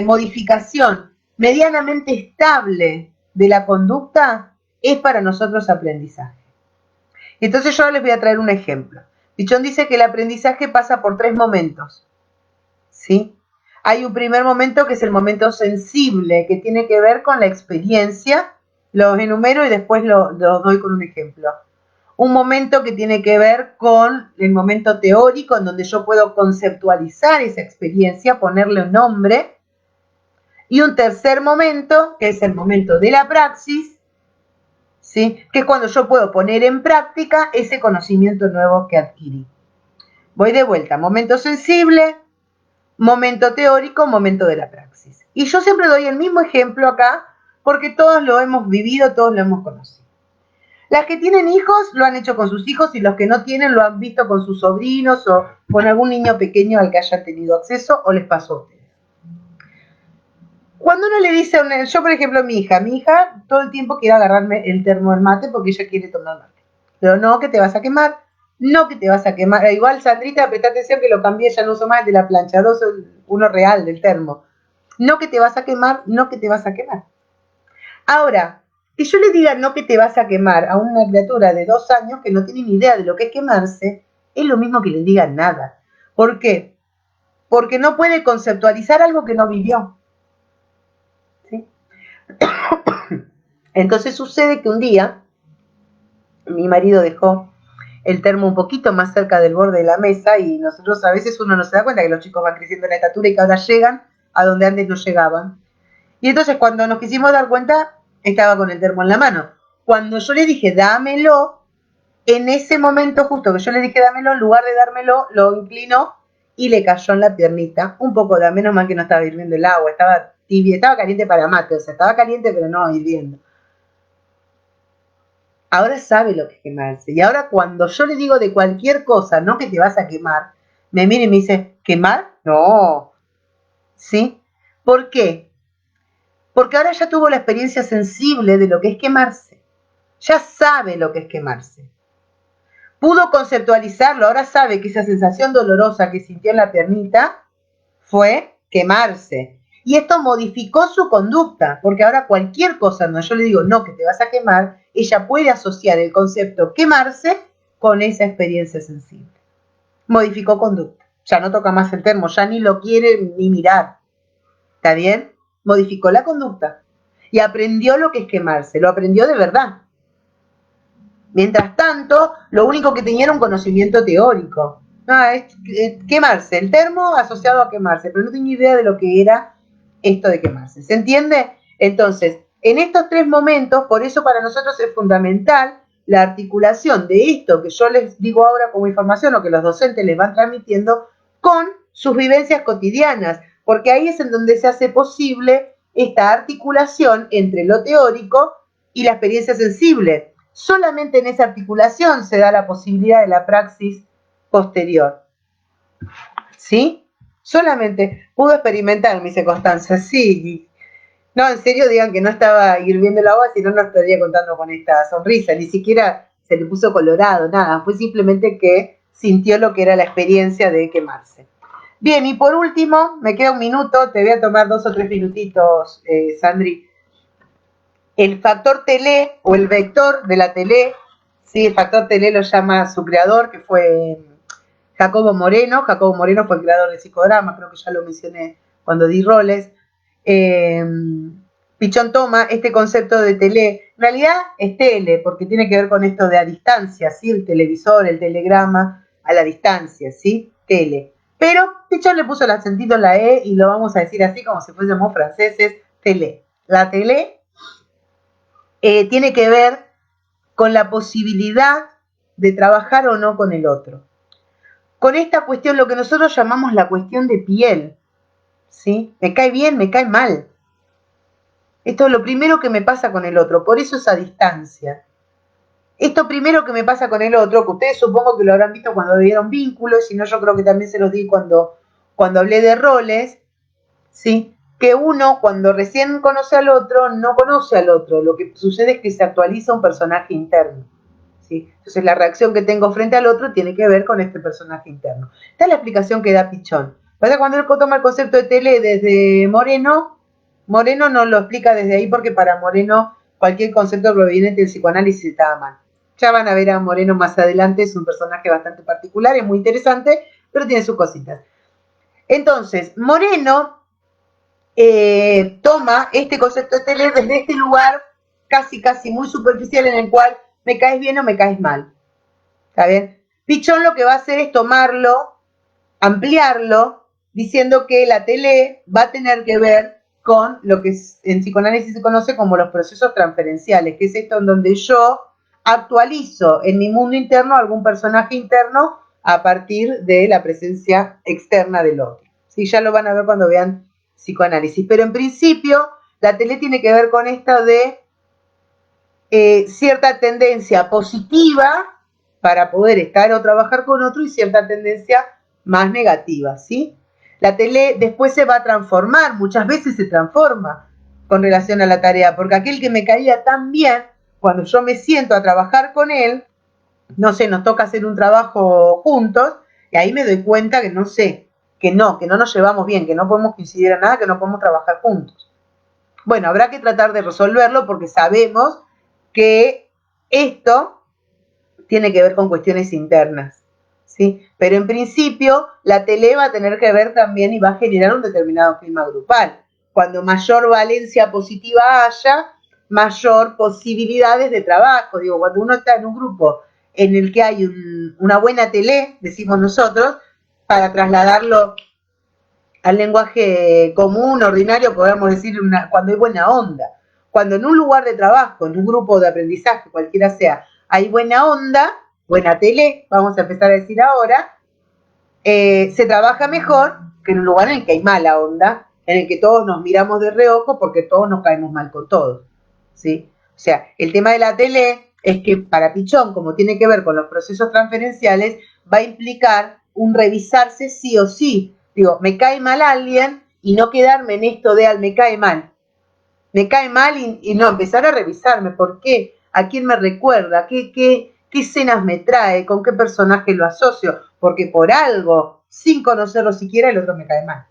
modificación medianamente estable de la conducta es para nosotros aprendizaje. Entonces yo les voy a traer un ejemplo. Pichón dice que el aprendizaje pasa por 3 momentos. ¿Sí? Hay un primer momento que es el momento sensible, que tiene que ver con la experiencia. Los enumero y después los doy con un ejemplo. Un momento que tiene que ver con el momento teórico, en donde yo puedo conceptualizar esa experiencia, ponerle un nombre. Y un tercer momento, que es el momento de la praxis, ¿sí? Que es cuando yo puedo poner en práctica ese conocimiento nuevo que adquirí. Voy de vuelta, momento sensible, momento teórico, momento de la praxis. Y yo siempre doy el mismo ejemplo acá porque todos lo hemos vivido, todos lo hemos conocido. Las que tienen hijos lo han hecho con sus hijos y los que no tienen lo han visto con sus sobrinos o con algún niño pequeño al que hayan tenido acceso o les pasó a ustedes. Cuando uno le dice, yo por ejemplo mi hija todo el tiempo quiere agarrarme el termo del mate porque ella quiere tomar mate. Pero no, que te vas a quemar, no que te vas a quemar. Igual, Sandrita, presta atención que lo cambié, ya no uso más el de la plancha, uno real del termo. No que te vas a quemar, no que te vas a quemar. Ahora, que yo le diga no que te vas a quemar a una criatura de 2 años que no tiene ni idea de lo que es quemarse, es lo mismo que le diga nada. ¿Por qué? Porque no puede conceptualizar algo que no vivió. ¿Sí? Entonces sucede que un día mi marido dejó el termo un poquito más cerca del borde de la mesa y nosotros a veces uno no se da cuenta que los chicos van creciendo en la estatura y que ahora llegan a donde antes no llegaban. Y entonces cuando nos quisimos dar cuenta, estaba con el termo en la mano. Cuando yo le dije, dámelo, en ese momento justo que yo le dije, dámelo, en lugar de dármelo, lo inclinó y le cayó en la piernita un poco de, menos mal que no estaba hirviendo el agua, estaba tibia, estaba caliente para mate, o sea, estaba caliente pero no hirviendo. ahora sabe lo que es quemarse. Y ahora cuando yo le digo de cualquier cosa, no que te vas a quemar, me mira y me dice, ¿quemar? No. ¿Sí? ¿Por qué? Porque ahora ya tuvo la experiencia sensible de lo que es quemarse. Ya sabe lo que es quemarse. Pudo conceptualizarlo, ahora sabe que esa sensación dolorosa que sintió en la piernita fue quemarse. Y esto modificó su conducta, porque ahora cualquier cosa donde yo le digo no, que te vas a quemar, ella puede asociar el concepto quemarse con esa experiencia sensible. Modificó conducta. Ya no toca más el termo, ya ni lo quiere ni mirar. ¿Está bien? Modificó la conducta. Y aprendió lo que es quemarse, lo aprendió de verdad. Mientras tanto, lo único que tenía era un conocimiento teórico. Es quemarse, el termo asociado a quemarse, pero no tenía idea de lo que era esto de quemarse. ¿Se entiende? Entonces, en estos 3 momentos, por eso para nosotros es fundamental la articulación de esto que yo les digo ahora como información o que los docentes les van transmitiendo con sus vivencias cotidianas, porque ahí es en donde se hace posible esta articulación entre lo teórico y la experiencia sensible. Solamente en esa articulación se da la posibilidad de la praxis posterior. ¿Sí? Solamente pudo experimentar, me dice Constanza, sí. No, en serio, digan que no estaba hirviendo el agua, si no, no estaría contando con esta sonrisa. Ni siquiera se le puso colorado, nada. Fue simplemente que sintió lo que era la experiencia de quemarse. Bien, y por último, me queda un minuto, te voy a tomar 2 o 3 minutitos, Sandri. El factor Telé o el vector de la Telé, sí, el factor Telé lo llama su creador, que fue Jacobo Moreno. Jacobo Moreno fue el creador del psicodrama, creo que ya lo mencioné cuando di roles. Pichón toma este concepto de Telé, en realidad es tele, porque tiene que ver con esto de a distancia, ¿sí? El televisor, el telegrama, a la distancia, ¿sí? Tele. Pero Pichón le puso el acentito en la E y lo vamos a decir así como si fuésemos franceses, Telé. La Telé tiene que ver con la posibilidad de trabajar o no con el otro. Con esta cuestión, lo que nosotros llamamos la cuestión de piel, ¿sí? Me cae bien, me cae mal. Esto es lo primero que me pasa con el otro, por eso esa distancia. Esto primero que me pasa con el otro, que ustedes supongo que lo habrán visto cuando vieron vínculos, si no yo creo que también se los di cuando hablé de roles, ¿sí? Que uno cuando recién conoce al otro, no conoce al otro, lo que sucede es que se actualiza un personaje interno. ¿Sí? Entonces la reacción que tengo frente al otro tiene que ver con este personaje interno. Esta es la explicación que da Pichón. Cuando él toma el concepto de tele desde Moreno, Moreno no lo explica desde ahí porque para Moreno cualquier concepto proveniente del psicoanálisis estaba mal. Ya van a ver a Moreno más adelante, es un personaje bastante particular, es muy interesante, pero tiene sus cositas. Entonces, Moreno toma este concepto de tele desde este lugar casi muy superficial en el cual me caes bien o me caes mal. ¿Está bien? Pichón lo que va a hacer es tomarlo, ampliarlo, diciendo que la tele va a tener que ver con lo que en psicoanálisis se conoce como los procesos transferenciales, que es esto en donde yo actualizo en mi mundo interno algún personaje interno a partir de la presencia externa del otro. ¿Sí? Ya lo van a ver cuando vean psicoanálisis. Pero en principio, la tele tiene que ver con esto de cierta tendencia positiva para poder estar o trabajar con otro y cierta tendencia más negativa, ¿sí? La tele después se va a transformar, muchas veces se transforma con relación a la tarea, porque aquel que me caía tan bien, cuando yo me siento a trabajar con él, no sé, nos toca hacer un trabajo juntos, y ahí me doy cuenta que no sé, que no nos llevamos bien, que no podemos coincidir en nada, que no podemos trabajar juntos. Bueno, habrá que tratar de resolverlo porque sabemos que esto tiene que ver con cuestiones internas, ¿sí? Pero en principio la tele va a tener que ver también y va a generar un determinado clima grupal. Cuando mayor valencia positiva haya, mayor posibilidades de trabajo. Digo, cuando uno está en un grupo en el que hay una buena tele, decimos nosotros, para trasladarlo al lenguaje común, ordinario, podemos decir cuando hay buena onda. Cuando en un lugar de trabajo, en un grupo de aprendizaje, cualquiera sea, hay buena onda, buena tele, vamos a empezar a decir ahora, se trabaja mejor que en un lugar en el que hay mala onda, en el que todos nos miramos de reojo porque todos nos caemos mal con todos. ¿Sí? O sea, el tema de la tele es que para Pichón, como tiene que ver con los procesos transferenciales, va a implicar un revisarse sí o sí. Digo, me cae mal alguien y no quedarme en esto de me cae mal. Me cae mal y no, empezar a revisarme. ¿Por qué? ¿A quién me recuerda? ¿Qué escenas me trae? ¿Con qué personaje lo asocio? Porque por algo, sin conocerlo siquiera, el otro me cae mal.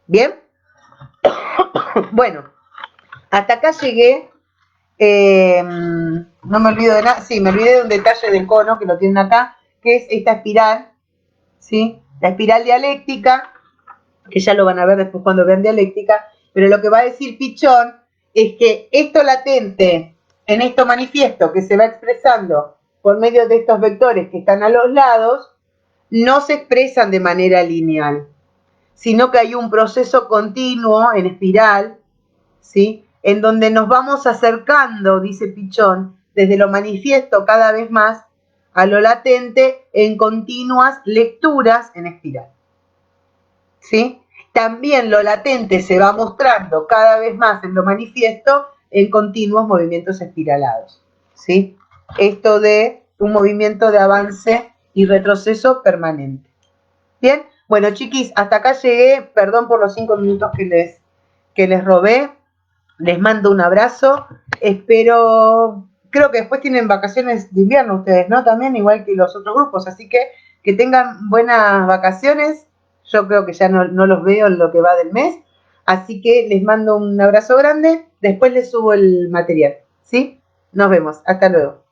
¿Bien? Bueno, hasta acá llegué. No me olvido de nada. Sí, me olvidé de un detalle del cono que lo tienen acá, que es esta espiral, ¿sí? La espiral dialéctica, que ya lo van a ver después cuando vean dialéctica, pero lo que va a decir Pichón es que esto latente en esto manifiesto que se va expresando por medio de estos vectores que están a los lados, no se expresan de manera lineal, sino que hay un proceso continuo en espiral, ¿sí? En donde nos vamos acercando, dice Pichón, desde lo manifiesto cada vez más a lo latente en continuas lecturas en espiral, ¿sí? También lo latente se va mostrando cada vez más en lo manifiesto en continuos movimientos espiralados, ¿sí? Esto de un movimiento de avance y retroceso permanente. Bien, bueno chiquis, hasta acá llegué, perdón por los 5 minutos que les robé, les mando un abrazo, espero, creo que después tienen vacaciones de invierno ustedes, ¿no? También igual que los otros grupos, así que tengan buenas vacaciones, yo creo que ya no los veo en lo que va del mes, así que les mando un abrazo grande, después les subo el material, ¿sí? Nos vemos, hasta luego.